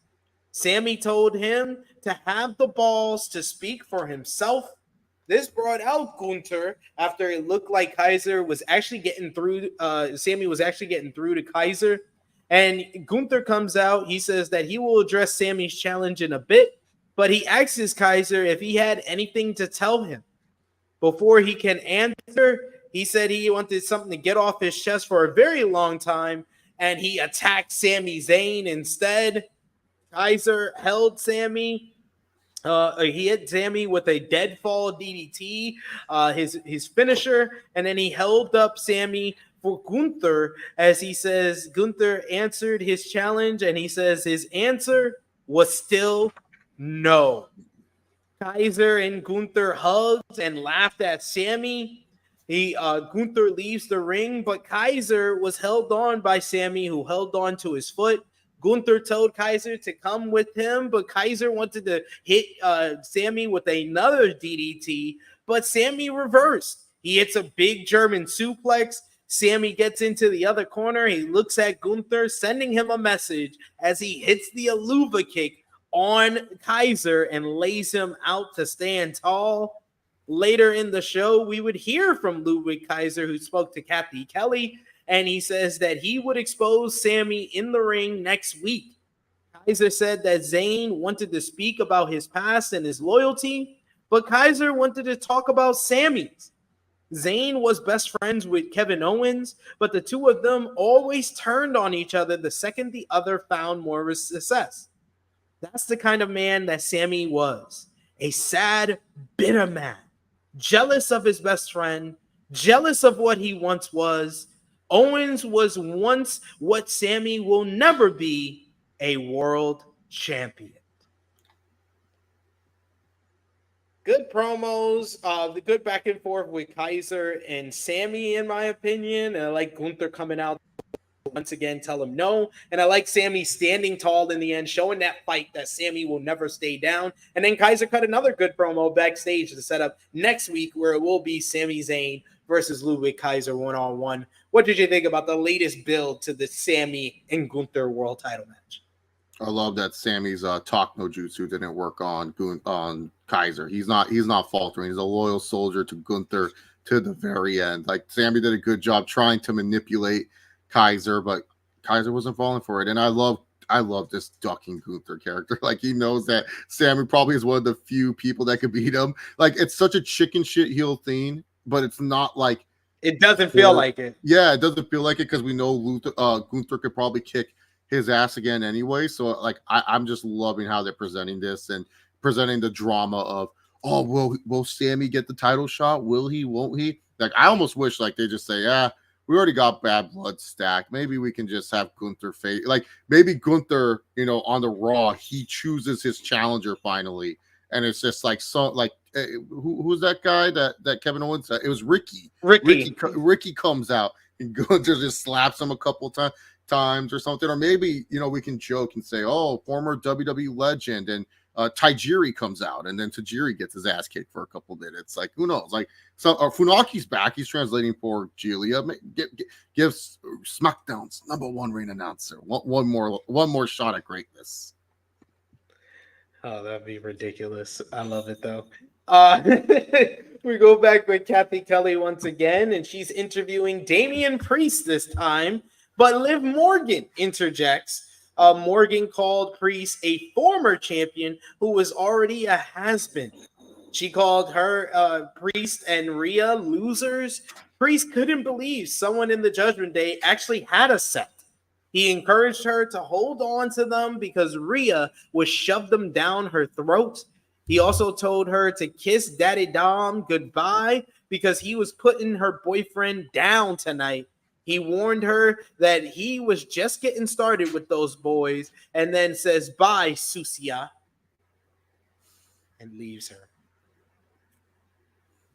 Sammy told him to have the balls to speak for himself. This brought out Gunther after it looked like Kaiser was actually getting through. Sammy was actually getting through to Kaiser. And Gunther comes out. He says that he will address Sammy's challenge in a bit, but he asks Kaiser if he had anything to tell him. Before he can answer, he said he wanted something to get off his chest for a very long time, and he attacked Sami Zayn instead. Kaiser held Sammy. He hit Sammy with a deadfall DDT, his finisher, and then he held up Sammy for Gunther as he says Gunther answered his challenge, and he says his answer was still no. Kaiser and Gunther hugged and laughed at Sammy. Gunther leaves the ring, but Kaiser was held on by Sammy, who held on to his foot. Gunther told Kaiser to come with him, but Kaiser wanted to hit Sammy with another DDT, but Sammy reversed. He hits a big German suplex. Sammy gets into the other corner. He looks at Gunther, sending him a message as he hits the Aluva kick on Kaiser and lays him out to stand tall. Later in the show, we would hear from Ludwig Kaiser, who spoke to Kathy Kelly, and he says that he would expose Sammy in the ring next week. Kaiser said that Zayn wanted to speak about his past and his loyalty, but Kaiser wanted to talk about Sammy's. Zayn was best friends with Kevin Owens, but the two of them always turned on each other the second the other found more success. That's the kind of man that Sammy was. A sad, bitter man. Jealous of his best friend. Jealous of what he once was. Owens was once what Sammy will never be, a world champion. Good promos, the good back and forth with Kaiser and Sammy, in my opinion. And I like Gunther coming out once again, tell him no. And I like Sammy standing tall in the end, showing that fight that Sammy will never stay down. And then Kaiser cut another good promo backstage to set up next week where it will be Sami Zayn versus Ludwig Kaiser one-on-one. What did you think about the latest build to the Sammy and Gunther world title match? I love that Sammy's talk no jutsu didn't work on Kaiser. He's not faltering. He's a loyal soldier to Gunther to the very end. Like, Sammy did a good job trying to manipulate Kaiser, but Kaiser wasn't falling for it. And I love this ducking Gunther character. Like, he knows that Sammy probably is one of the few people that could beat him. Like, it's such a chicken shit heel thing, but it's not like it doesn't feel like it. Yeah, it doesn't feel like it because we know Gunther could probably kick his ass again anyway. So, like, I'm just loving how they're presenting this and presenting the drama of, oh, will Sammy get the title shot? Will he? Won't he? Like, I almost wish like they just say, yeah, we already got Bad Blood stacked. Maybe we can just have Gunther face. Like, maybe Gunther, on the Raw, he chooses his challenger finally, and it's just like who's that guy that Kevin Owens said? It was Ricky. Ricky comes out and Gunther just slaps him a couple times or something. Or maybe we can joke and say, oh, former WWE legend, and Tajiri comes out, and then Tajiri gets his ass kicked for a couple minutes. Like, who knows? Like, so Funaki's back. He's translating for Giulia. Gives SmackDown's #1 ring announcer one more shot at greatness. Oh, that'd be ridiculous. I love it though. We go back with Kathy Kelly once again, and she's interviewing Damian Priest this time, but Liv Morgan interjects. Morgan called Priest a former champion who was already a has-been. She called her Priest and Rhea losers. Priest couldn't believe someone in the Judgment Day actually had a set. He encouraged her to hold on to them because Rhea would shove them down her throat. He also told her to kiss Daddy Dom goodbye because he was putting her boyfriend down tonight. He warned her that he was just getting started with those boys and then says, bye, Susia, and leaves her.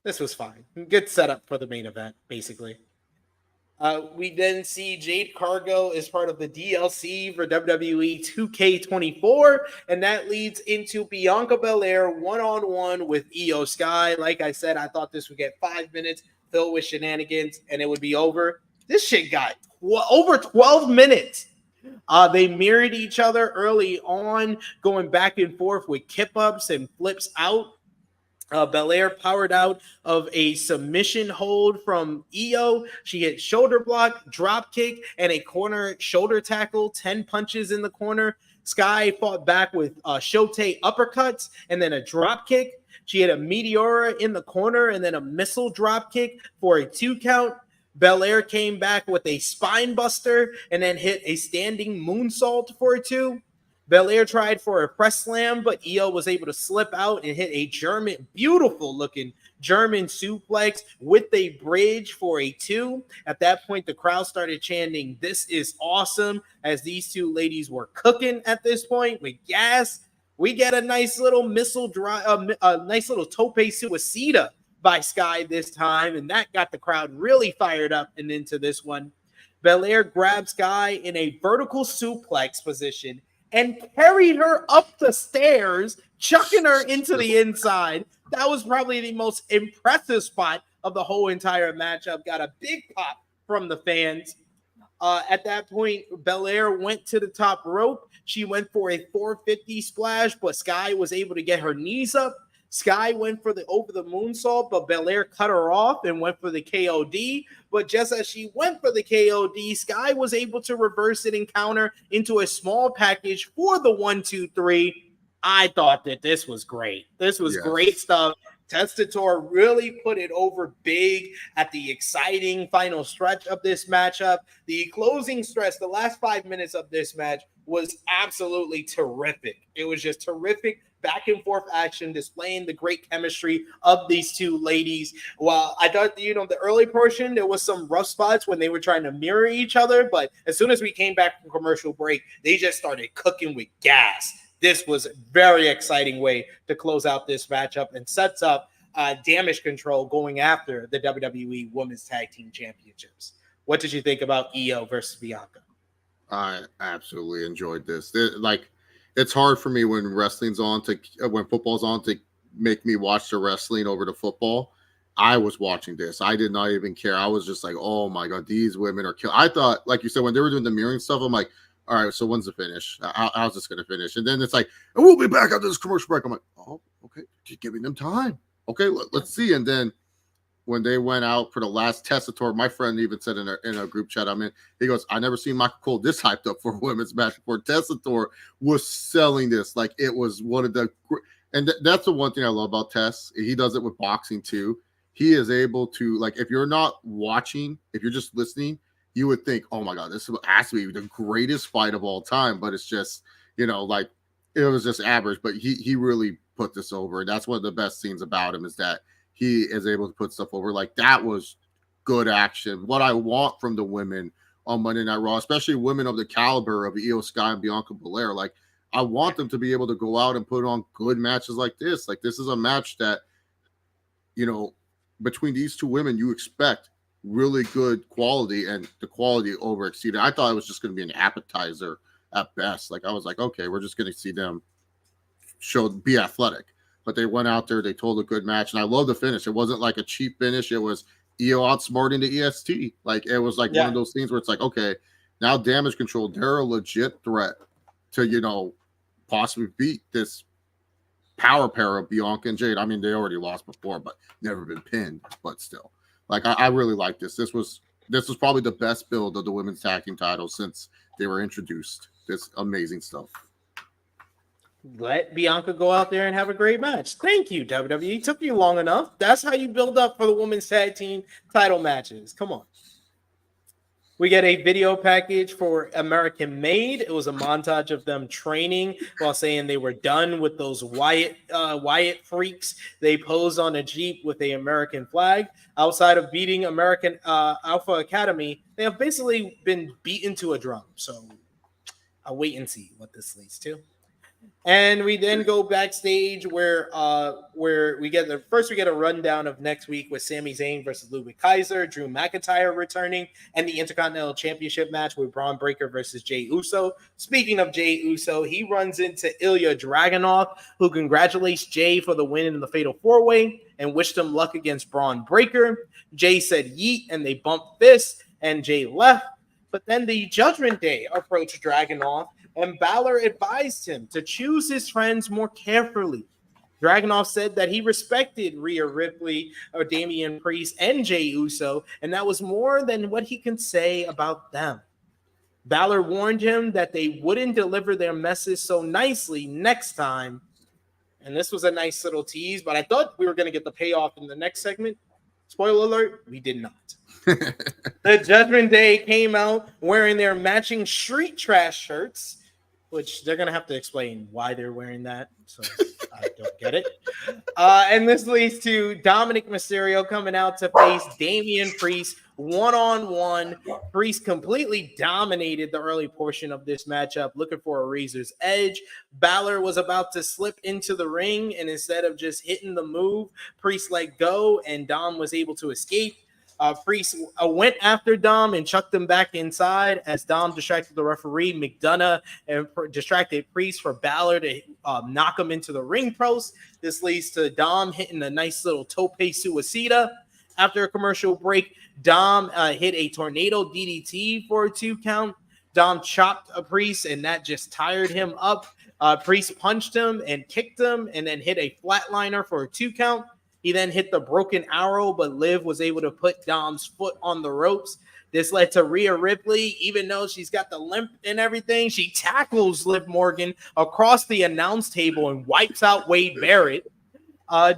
This was fine. Good setup for the main event, basically. We then see Jade Cargill is part of the DLC for WWE 2K24, and that leads into Bianca Belair one-on-one with Io Sky. Like I said, I thought this would get 5 minutes filled with shenanigans, and it would be over. This shit got over 12 minutes. They mirrored each other early on, going back and forth with kip-ups and flips out. Belair powered out of a submission hold from Io. She hit shoulder block, drop kick, and a corner shoulder tackle, 10 punches in the corner. Sky fought back with Shote uppercuts and then a drop kick. She hit a Meteora in the corner and then a missile drop kick for a 2 count. Belair came back with a spine buster and then hit a standing moonsault for a 2. Belair tried for a press slam, but Io was able to slip out and hit a beautiful looking German suplex with a bridge for a 2. At that point, the crowd started chanting, "This is awesome," as these two ladies were cooking at this point with gas. We get a nice little a nice little tope suicida by Sky this time, and that got the crowd really fired up and into this one. Belair grabbed Sky in a vertical suplex position and carried her up the stairs, chucking her into the inside. That was probably the most impressive spot of the whole entire matchup. Got a big pop from the fans. At that point, Belair went to the top rope. She went for a 450 splash, but Sky was able to get her knees up. Sky went for the over the moonsault, but Belair cut her off and went for the KOD. But just as she went for the KOD, Sky was able to reverse it and counter into a small package for the 1-2-3. I thought that this was great. This was great stuff. Testator really put it over big at the exciting final stretch of this matchup. The closing stretch, the last 5 minutes of this match was absolutely terrific. It was just terrific back and forth action, displaying the great chemistry of these two ladies. While I thought, the early portion, there was some rough spots when they were trying to mirror each other, but as soon as we came back from commercial break, they just started cooking with gas. This was a very exciting way to close out this matchup and sets up Damage Control going after the WWE Women's Tag Team Championships. What did you think about Io versus Bianca? I absolutely enjoyed this. It's hard for me when when football's on to make me watch the wrestling over to football. I was watching this. I did not even care. I was just like, oh my God, these women are killing. I thought, like you said, when they were doing the mirroring stuff, I'm like, all right, so when's the finish? How's this going to finish? And then it's like, and we'll be back after this commercial break. I'm like, oh, okay, just giving them time. Okay, let's see. And then when they went out for the last Testator, my friend even said in a group chat I'm in, he goes, I never seen Michael Cole this hyped up for a women's match before. Testator was selling this like it was one of the that's the one thing I love about Tess. He does it with boxing too. He is able to, like, if you're not watching, if you're just listening, you would think, oh my God, this has to be the greatest fight of all time. But it's just, like it was just average. But he really put this over. And that's one of the best scenes about him is that he is able to put stuff over. Like, that was good action. What I want from the women on Monday Night Raw, especially women of the caliber of Io Sky and Bianca Belair, like, I want them to be able to go out and put on good matches like this. Like, this is a match that, between these two women, you expect really good quality, and the quality over exceeded. I thought it was just going to be an appetizer at best. Like, I was like, okay, we're just going to see them be athletic. But they went out there, they told a good match, and I love the finish. It wasn't like a cheap finish. It was EO outsmarting the EST. Like it was like one of those things where it's like, okay, now Damage Control, they're a legit threat to, possibly beat this power pair of Bianca and Jade. I mean, they already lost before, but never been pinned. But still, like I really like this. This was probably the best build of the women's tag team titles since they were introduced. This amazing stuff. Let Bianca go out there and have a great match. Thank you, WWE. It took you long enough. That's how you build up for the women's tag team title matches. Come on. We get a video package for American Made. It was a montage of them training while saying they were done with those Wyatt freaks. They posed on a Jeep with a American flag. Outside of beating American Alpha Academy, they have basically been beaten to a drum. So I'll wait and see what this leads to. And we then go backstage where we get a rundown of next week with Sami Zayn versus Ludwig Kaiser, Drew McIntyre returning, and the Intercontinental Championship match with Braun Breaker versus Jey Uso. Speaking of Jey Uso, he runs into Ilya Dragunov, who congratulates Jey for the win in the Fatal 4-Way and wished him luck against Braun Breaker. Jey said yeet, and they bumped fists, and Jey left. But then the Judgment Day approached Dragunov, and Balor advised him to choose his friends more carefully. Dragunov said that he respected Rhea Ripley, or Damian Priest, and Jey Uso, and that was more than what he can say about them. Balor warned him that they wouldn't deliver their message so nicely next time. And this was a nice little tease, but I thought we were going to get the payoff in the next segment. Spoiler alert, we did not. The Judgment Day came out wearing their matching Street Trash shirts, which they're going to have to explain why they're wearing that. So I don't get it. And this leads to Dominik Mysterio coming out to face Damian Priest one-on-one. Priest completely dominated the early portion of this matchup, looking for a razor's edge. Balor was about to slip into the ring, and instead of just hitting the move, Priest let go, and Dom was able to escape. Priest went after Dom and chucked him back inside as Dom distracted the referee, McDonough, and distracted Priest for Balor to knock him into the ring post. This leads to Dom hitting a nice little tope suicida. After a commercial break, Dom hit a tornado DDT for a 2 count. Dom chopped a Priest, and that just tired him up. Priest punched him and kicked him, and then hit a flatliner for a 2 count. He then hit the broken arrow, but Liv was able to put Dom's foot on the ropes. This led to Rhea Ripley. Even though she's got the limp and everything, she tackles Liv Morgan across the announce table and wipes out Wade Barrett.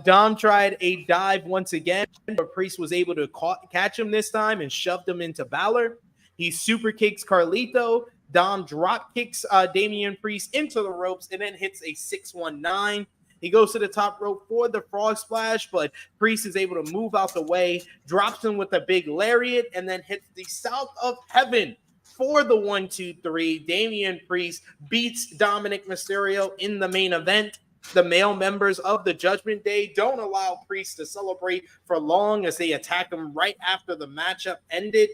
Dom tried a dive once again, but Priest was able to catch him this time and shoved him into Balor. He super kicks Carlito. Dom drop kicks Damian Priest into the ropes and then hits a 619. He goes to the top rope for the frog splash, but Priest is able to move out the way, drops him with a big lariat, and then hits the South of Heaven for the 1-2-3. Damian Priest beats Dominik Mysterio in the main event. The male members of the Judgment Day don't allow Priest to celebrate for long as they attack him right after the matchup ended.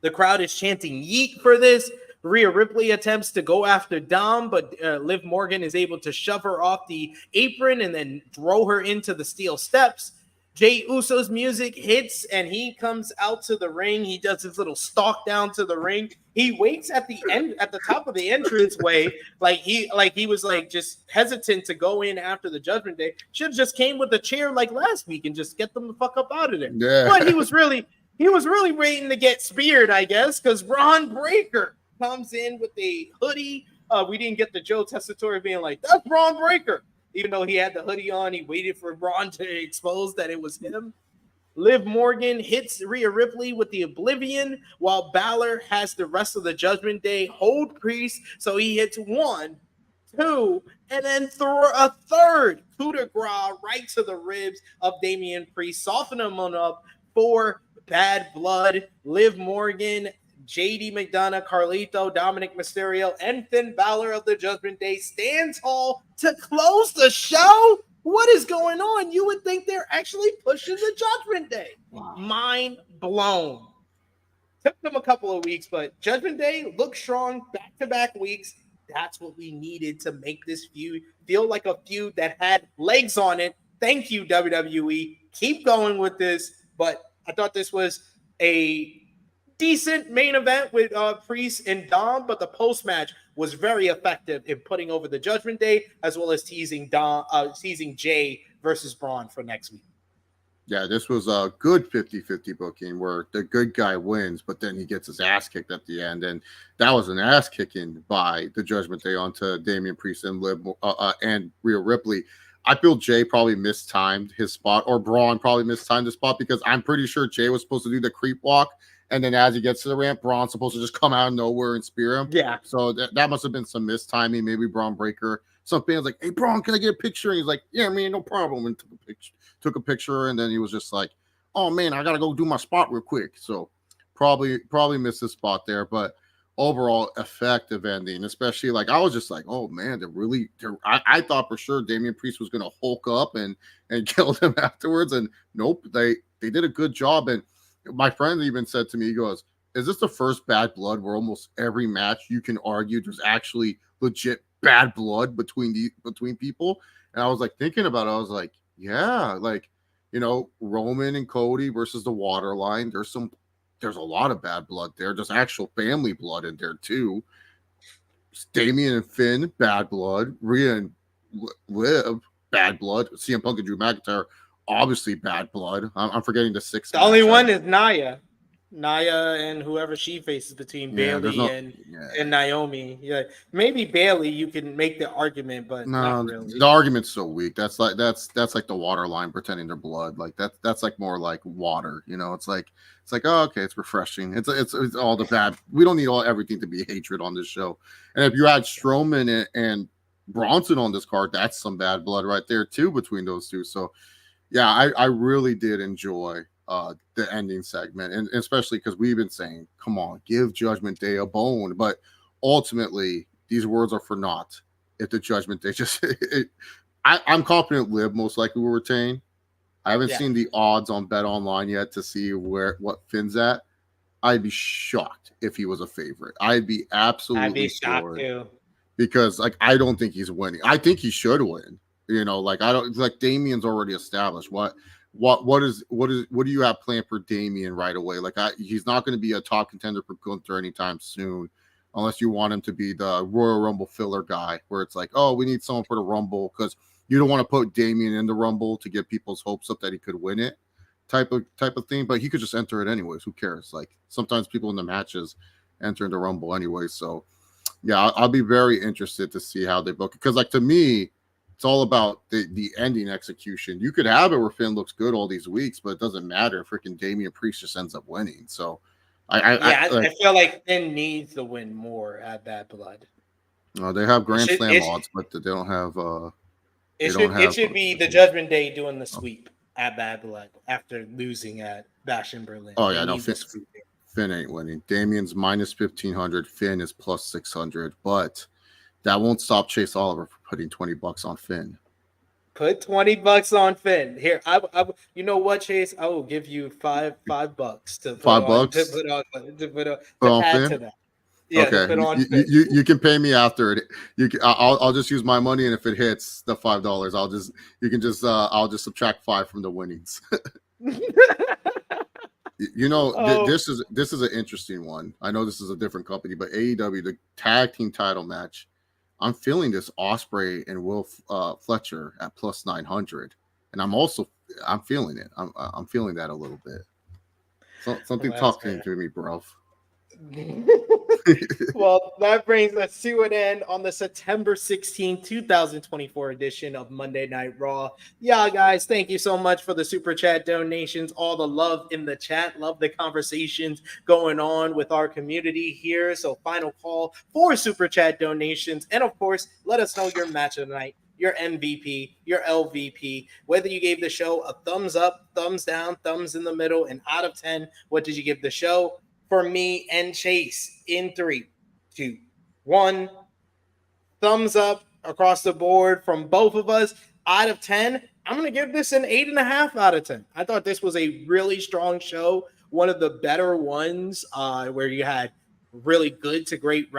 The crowd is chanting yeet for this. Rhea Ripley attempts to go after Dom, but Liv Morgan is able to shove her off the apron and then throw her into the steel steps. Jey Uso's music hits, and he comes out to the ring. He does his little stalk down to the ring. He waits at the end, at the top of the entranceway, like he was just hesitant to go in after the Judgment Day. Should have just came with a chair like last week and just get them the fuck up out of there. Yeah. But he was really waiting to get speared, I guess, because Braun Breaker comes in with a hoodie. We didn't get the Joe Tessitore being like, that's Braun Breaker. Even though he had the hoodie on, he waited for Braun to expose that it was him. Liv Morgan hits Rhea Ripley with the Oblivion, while Balor has the rest of the Judgment Day hold Priest. So he hits 1, 2, and then throw a third coup de grace right to the ribs of Damian Priest, softening him up for Bad Blood. Liv Morgan, JD McDonough, Carlito, Dominik Mysterio, and Finn Balor of the Judgment Day stand tall to close the show. What is going on? You would think they're actually pushing the Judgment Day. Wow. Mind blown. Took them a couple of weeks, but Judgment Day looked strong back-to-back weeks. that's what we needed to make this feud feel like a feud that had legs on it. Thank you, WWE. Keep going with this. But I thought this was a decent main event with Priest and Dom, but the post match was very effective in putting over the Judgment Day, as well as teasing Jay versus Braun for next week. Yeah, this was a good 50-50 booking where the good guy wins, but then he gets his ass kicked at the end. And that was an ass kicking by the Judgment Day onto Damian Priest and Rhea Ripley. I feel Jay probably mistimed his spot, or Braun probably mistimed his spot, because I'm pretty sure Jay was supposed to do the creep walk. And then as he gets to the ramp, Braun's supposed to just come out of nowhere and spear him. Yeah. So that must have been some mistiming. Maybe Braun Breaker. Some fans like, hey, Braun, can I get a picture? And he's like, yeah, man, no problem. And took a picture. And then he was just like, oh, man, I got to go do my spot real quick. So probably missed his spot there. But overall effective ending, especially like I was just like, oh, man, I thought for sure Damian Priest was going to hulk up and kill them afterwards. And nope, they did a good job. And my friend even said to me, he goes, is this the first Bad Blood where almost every match you can argue there's actually legit bad blood between people? And I was like thinking about it. I was like, yeah, like, you know, Roman and Cody versus the Waterline. There's a lot of bad blood there. There's actual family blood in there too. Damian and Finn, bad blood. Rhea and Liv, bad blood. CM Punk and Drew McIntyre, obviously bad blood. I'm forgetting the sixth. The only one is Nia and whoever she faces between Bailey and Naomi. Yeah, maybe Bailey you can make the argument, but not really. The argument's so weak. That's like the Waterline pretending they're blood. Like that's like more like water. You know, it's like oh, okay, it's refreshing. It's all the bad. We don't need everything to be hatred on this show. And if you had Strowman and Bronson on this card, that's some bad blood right there too between those two. So yeah, I really did enjoy the ending segment, and especially because we've been saying, come on, give Judgment Day a bone, but ultimately these words are for naught if the Judgment Day just I'm confident Liv most likely will retain. I haven't seen the odds on Bet Online yet to see what Finn's at. I'd be shocked if he was a favorite. I'd be shocked too, because like I don't think he's winning. I think he should win. You know, like I don't like Damian's already established. What do you have planned for Damian right away? Like he's not going to be a top contender for Gunther anytime soon, unless you want him to be the Royal Rumble filler guy, where it's like, oh, we need someone for the Rumble because you don't want to put Damian in the Rumble to get people's hopes up that he could win it, type of thing. But he could just enter it anyways. Who cares? Like sometimes people in the matches enter in the Rumble anyway. So yeah, I'll be very interested to see how they book it, because like to me, it's all about the ending execution. You could have it where Finn looks good all these weeks, but it doesn't matter. Freaking Damian Priest just ends up winning. So I feel like Finn needs to win more at Bad Blood. They have Grand Slam odds, but they don't have. It should be the Judgment Day doing the sweep at Bad Blood after losing at Bash in Berlin. Oh yeah, no, Finn ain't winning. Damian's minus 1,500. Finn is plus 600, but that won't stop Chase Oliver from putting $20 on Finn. Put $20 on Finn. Here, I you know what, Chase? I will give you $5 to put $5 to add to that. Yeah, okay. Put on you can pay me after it. I'll just use my money, and if it hits the $5, I'll just subtract 5 from the winnings. You know, this is an interesting one. I know this is a different company, but AEW, the tag team title match, I'm feeling this Ospreay and Will Fletcher at plus 900, and I'm feeling it. I'm feeling that a little bit. Something talking to me, bro. Well, that brings us to an end on the September 16, 2024 edition of Monday Night Raw. Yeah, guys, thank you so much for the super chat donations, all the love in the chat. Love the conversations going on with our community here. So final call for super chat donations. And of course, let us know your match of the night, your MVP, your LVP, whether you gave the show a thumbs up, thumbs down, thumbs in the middle, and out of 10, what did you give the show? For me and Chase, in 3, 2, 1, thumbs up across the board from both of us. Out of 10, I'm going to give this an 8.5 out of 10. I thought this was a really strong show, one of the better ones, where you had really good to great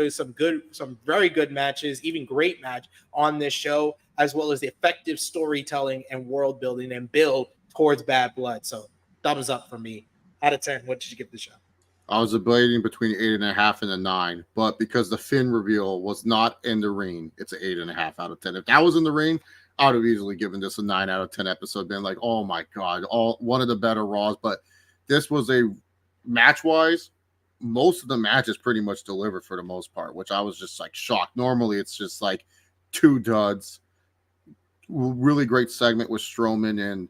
some very good matches, even great match on this show, as well as the effective storytelling and world building and build towards Bad Blood. So thumbs up for me. Out of 10, what did you give the show? I was debating between 8.5 and a 9, but because the Finn reveal was not in the ring, it's an 8.5 out of 10. If that was in the ring, I would have easily given this a 9 out of 10 episode. Been like, oh my god, one of the better Raws. But this was a match wise, most of the matches pretty much delivered for the most part, which I was just like shocked. Normally, it's just like 2 duds. Really great segment with Strowman and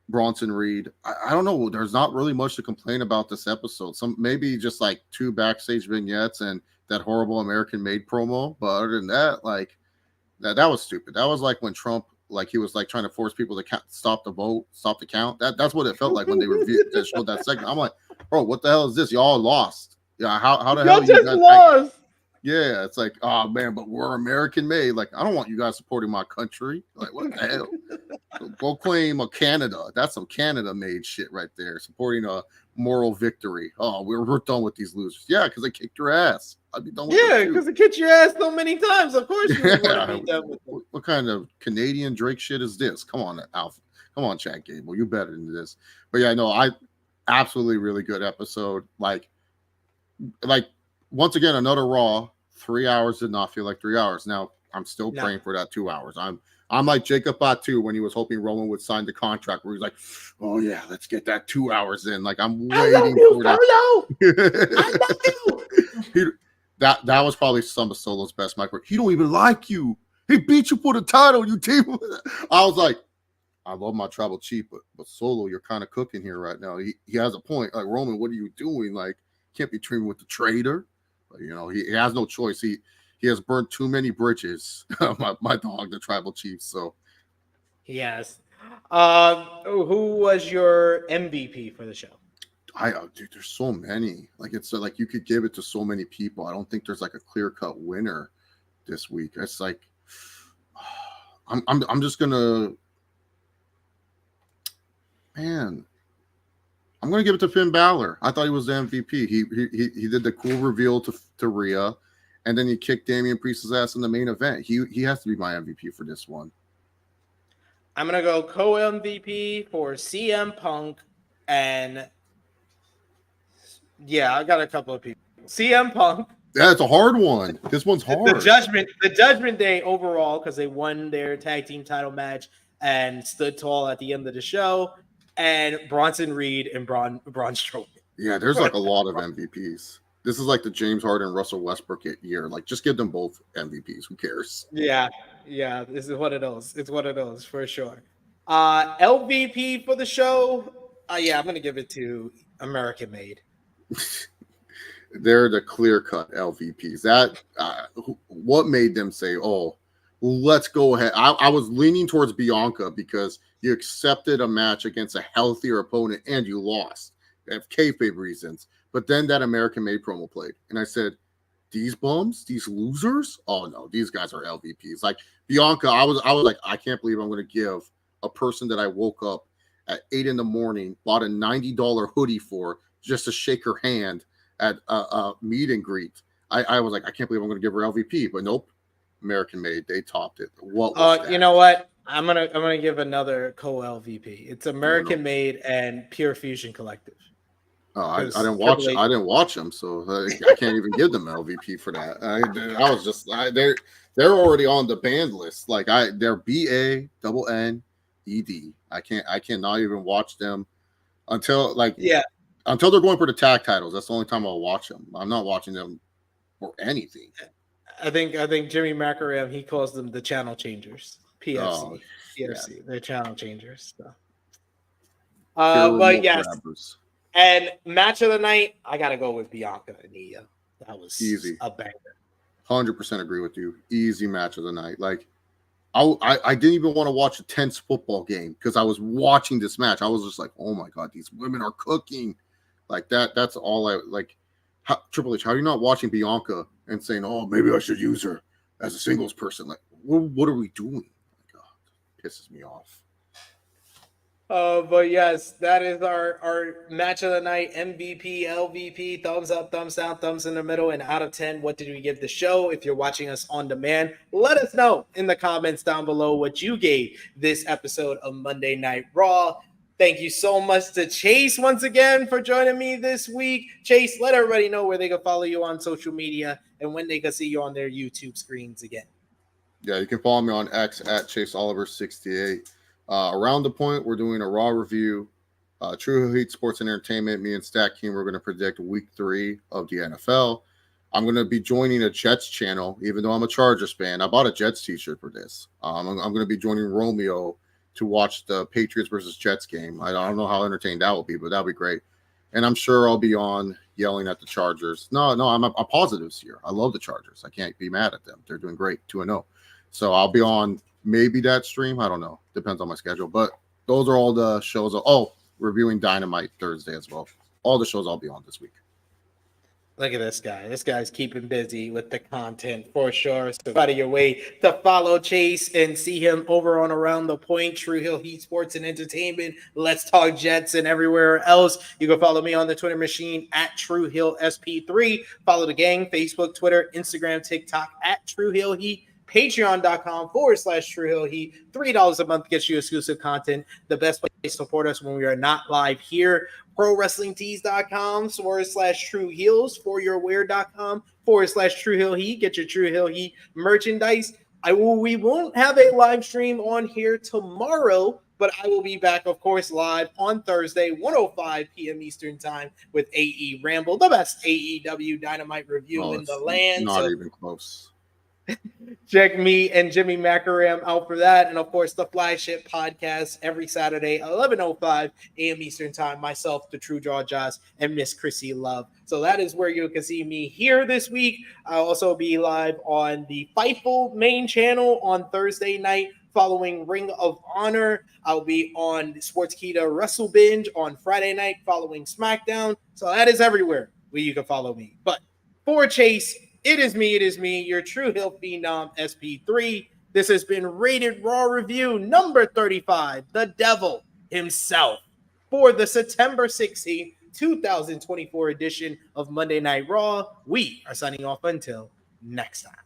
Bronson Reed. I don't know. There's not really much to complain about this episode. Maybe just like 2 backstage vignettes and that horrible American Made promo. But other than that, like that was stupid. That was like when Trump, like he was like trying to force people to stop the vote, stop the count. That's what it felt like when they showed that segment. I'm like, bro, what the hell is this? Y'all lost. Yeah, how the hell you just lost? Yeah, it's like, oh man, but we're American made. Like, I don't want you guys supporting my country. Like, what the hell? Go claim a Canada. That's some Canada made shit right there. Supporting a moral victory. Oh, we're done with these losers. Yeah, because they kicked your ass. I'd be done with yeah, because they kicked your ass so many times. Of course you would want to be done with them. What kind of Canadian Drake shit is this? Come on, Alpha. Come on, Chad Gable. You better than this. But yeah, no, I absolutely really good episode. Like once again, another Raw. 3 hours did not feel like 3 hours. Now I'm still praying for that 2 hours. I'm like Jacob Batu when he was hoping Roman would sign the contract, where he's like, "Oh yeah, let's get that 2 hours in." Like I'm waiting for that. I love you. That was probably some of Solo's best mic work. He don't even like you. He beat you for the title. You team. I was like, I love my tribal chief, but Solo, you're kind of cooking here right now. He has a point. Like Roman, what are you doing? Like, can't be treated with the traitor. You know, he has no choice. He has burned too many bridges. my dog, the tribal chief. So he has. Who was your MVP for the show? Dude, there's so many. Like it's like you could give it to so many people. I don't think there's like a clear-cut winner this week. It's like I'm just gonna, man. I'm going to give it to Finn Balor. I thought he was the MVP. He did the cool reveal to Rhea, and then he kicked Damian Priest's ass in the main event. He has to be my MVP for this one. I'm going to go co-MVP for CM Punk, and yeah, I got a couple of people. CM Punk. Yeah, it's a hard one. This one's hard. The Judgment Day overall, because they won their tag team title match and stood tall at the end of the show. And Bronson Reed and Braun Strowman. Yeah, there's like a lot of MVPs. This is like the James Harden, Russell Westbrook year. Like, just give them both MVPs. Who cares? Yeah. This is what it is. It's what it is for sure. LVP for the show. Yeah, I'm gonna give it to American Made. They're the clear-cut LVPs. That what made them say, "Oh, let's go ahead." I was leaning towards Bianca because you accepted a match against a healthier opponent and you lost. They have kayfabe reasons. But then that American Made promo played. And I said, these bums, these losers? Oh no, these guys are LVPs. Like Bianca, I was like, I can't believe I'm going to give a person that I woke up at 8 a.m, bought a $90 hoodie for just to shake her hand at a meet and greet. I was like, I can't believe I'm going to give her LVP. But nope, American Made, they topped it. What was that? You know what? I'm gonna give another co-LVP. It's American Made and Pure Fusion Collective. Oh, I didn't watch. I didn't watch them, so I can't even give them LVP for that. I was just they're already on the banned list. Like they're BANNED. I cannot even watch them until until they're going for the tag titles. That's the only time I'll watch them. I'm not watching them for anything. I think Jimmy Macaram, he calls them the channel changers. PFC. Oh, PFC. Yeah. They're channel changers. So. But yes. Grabbers. And match of the night, I gotta go with Bianca and Nia. That was easy. A banger. 100% agree with you. Easy match of the night. Like I didn't even want to watch a tense football game because I was watching this match. I was just like, oh my god, these women are cooking. Like that's all I like. Triple H, how are you not watching Bianca and saying, oh, maybe I should use her as a singles person? Like, what are we doing? Oh my god, pisses me off. But yes, that is our match of the night. MVP, LVP, thumbs up, thumbs down, thumbs in the middle, and out of 10, what did we give the show? If you're watching us on demand, let us know in the comments down below what you gave this episode of Monday Night Raw. Thank you so much to Chase once again for joining me this week. Chase, let everybody know where they can follow you on social media and when they can see you on their YouTube screens again. Yeah, you can follow me on X at ChaseOliver68. Around the point, we're doing a Raw review. True Heat Sports and Entertainment, me and Stack King, we're going to predict week 3 of the NFL. I'm going to be joining a Jets channel, even though I'm a Chargers fan. I bought a Jets t-shirt for this. I'm going to be joining Romeo to watch the Patriots versus Jets game. I don't know how entertained that will be, but that'll be great. And I'm sure I'll be on yelling at the Chargers. No, I'm positive this year. I love the Chargers. I can't be mad at them. They're doing great, 2-0. So I'll be on maybe that stream. I don't know. Depends on my schedule. But those are all the shows. Oh, reviewing Dynamite Thursday as well. All the shows I'll be on this week. Look at this guy. This guy's keeping busy with the content for sure. So out of your way to follow Chase and see him over on Around the Point, True Hill Heat Sports and Entertainment. Let's Talk Jets and everywhere else. You can follow me on the Twitter machine at True Hill SP3. Follow the gang, Facebook, Twitter, Instagram, TikTok at True Hill Heat. Patreon.com/True Hill Heat. $3 a month gets you exclusive content. The best place to support us when we are not live here. ProWrestlingTees.com/True Heels. ForYourWear.com/True Hill Heat. Get your True Hill Heat merchandise. We won't have a live stream on here tomorrow, but I will be back, of course, live on Thursday, 1:05 p.m. Eastern Time with AE Ramble, the best AEW Dynamite review in the land. Not even close. Check me and Jimmy Macaram out for that. And of course, the flagship podcast every Saturday, 11:05 a.m. Eastern Time. Myself, the True Draw Josh, and Miss Chrissy Love. So that is where you can see me here this week. I'll also be live on the Fightful main channel on Thursday night following Ring of Honor. I'll be on Sportskeeda Wrestle Binge on Friday night following SmackDown. So that is everywhere where you can follow me. But for Chase, it is me, your True Hill Phenom SP3. This has been Rated Raw Review number 35, the Devil himself, for the September 16th, 2024 edition of Monday Night Raw. We are signing off until next time.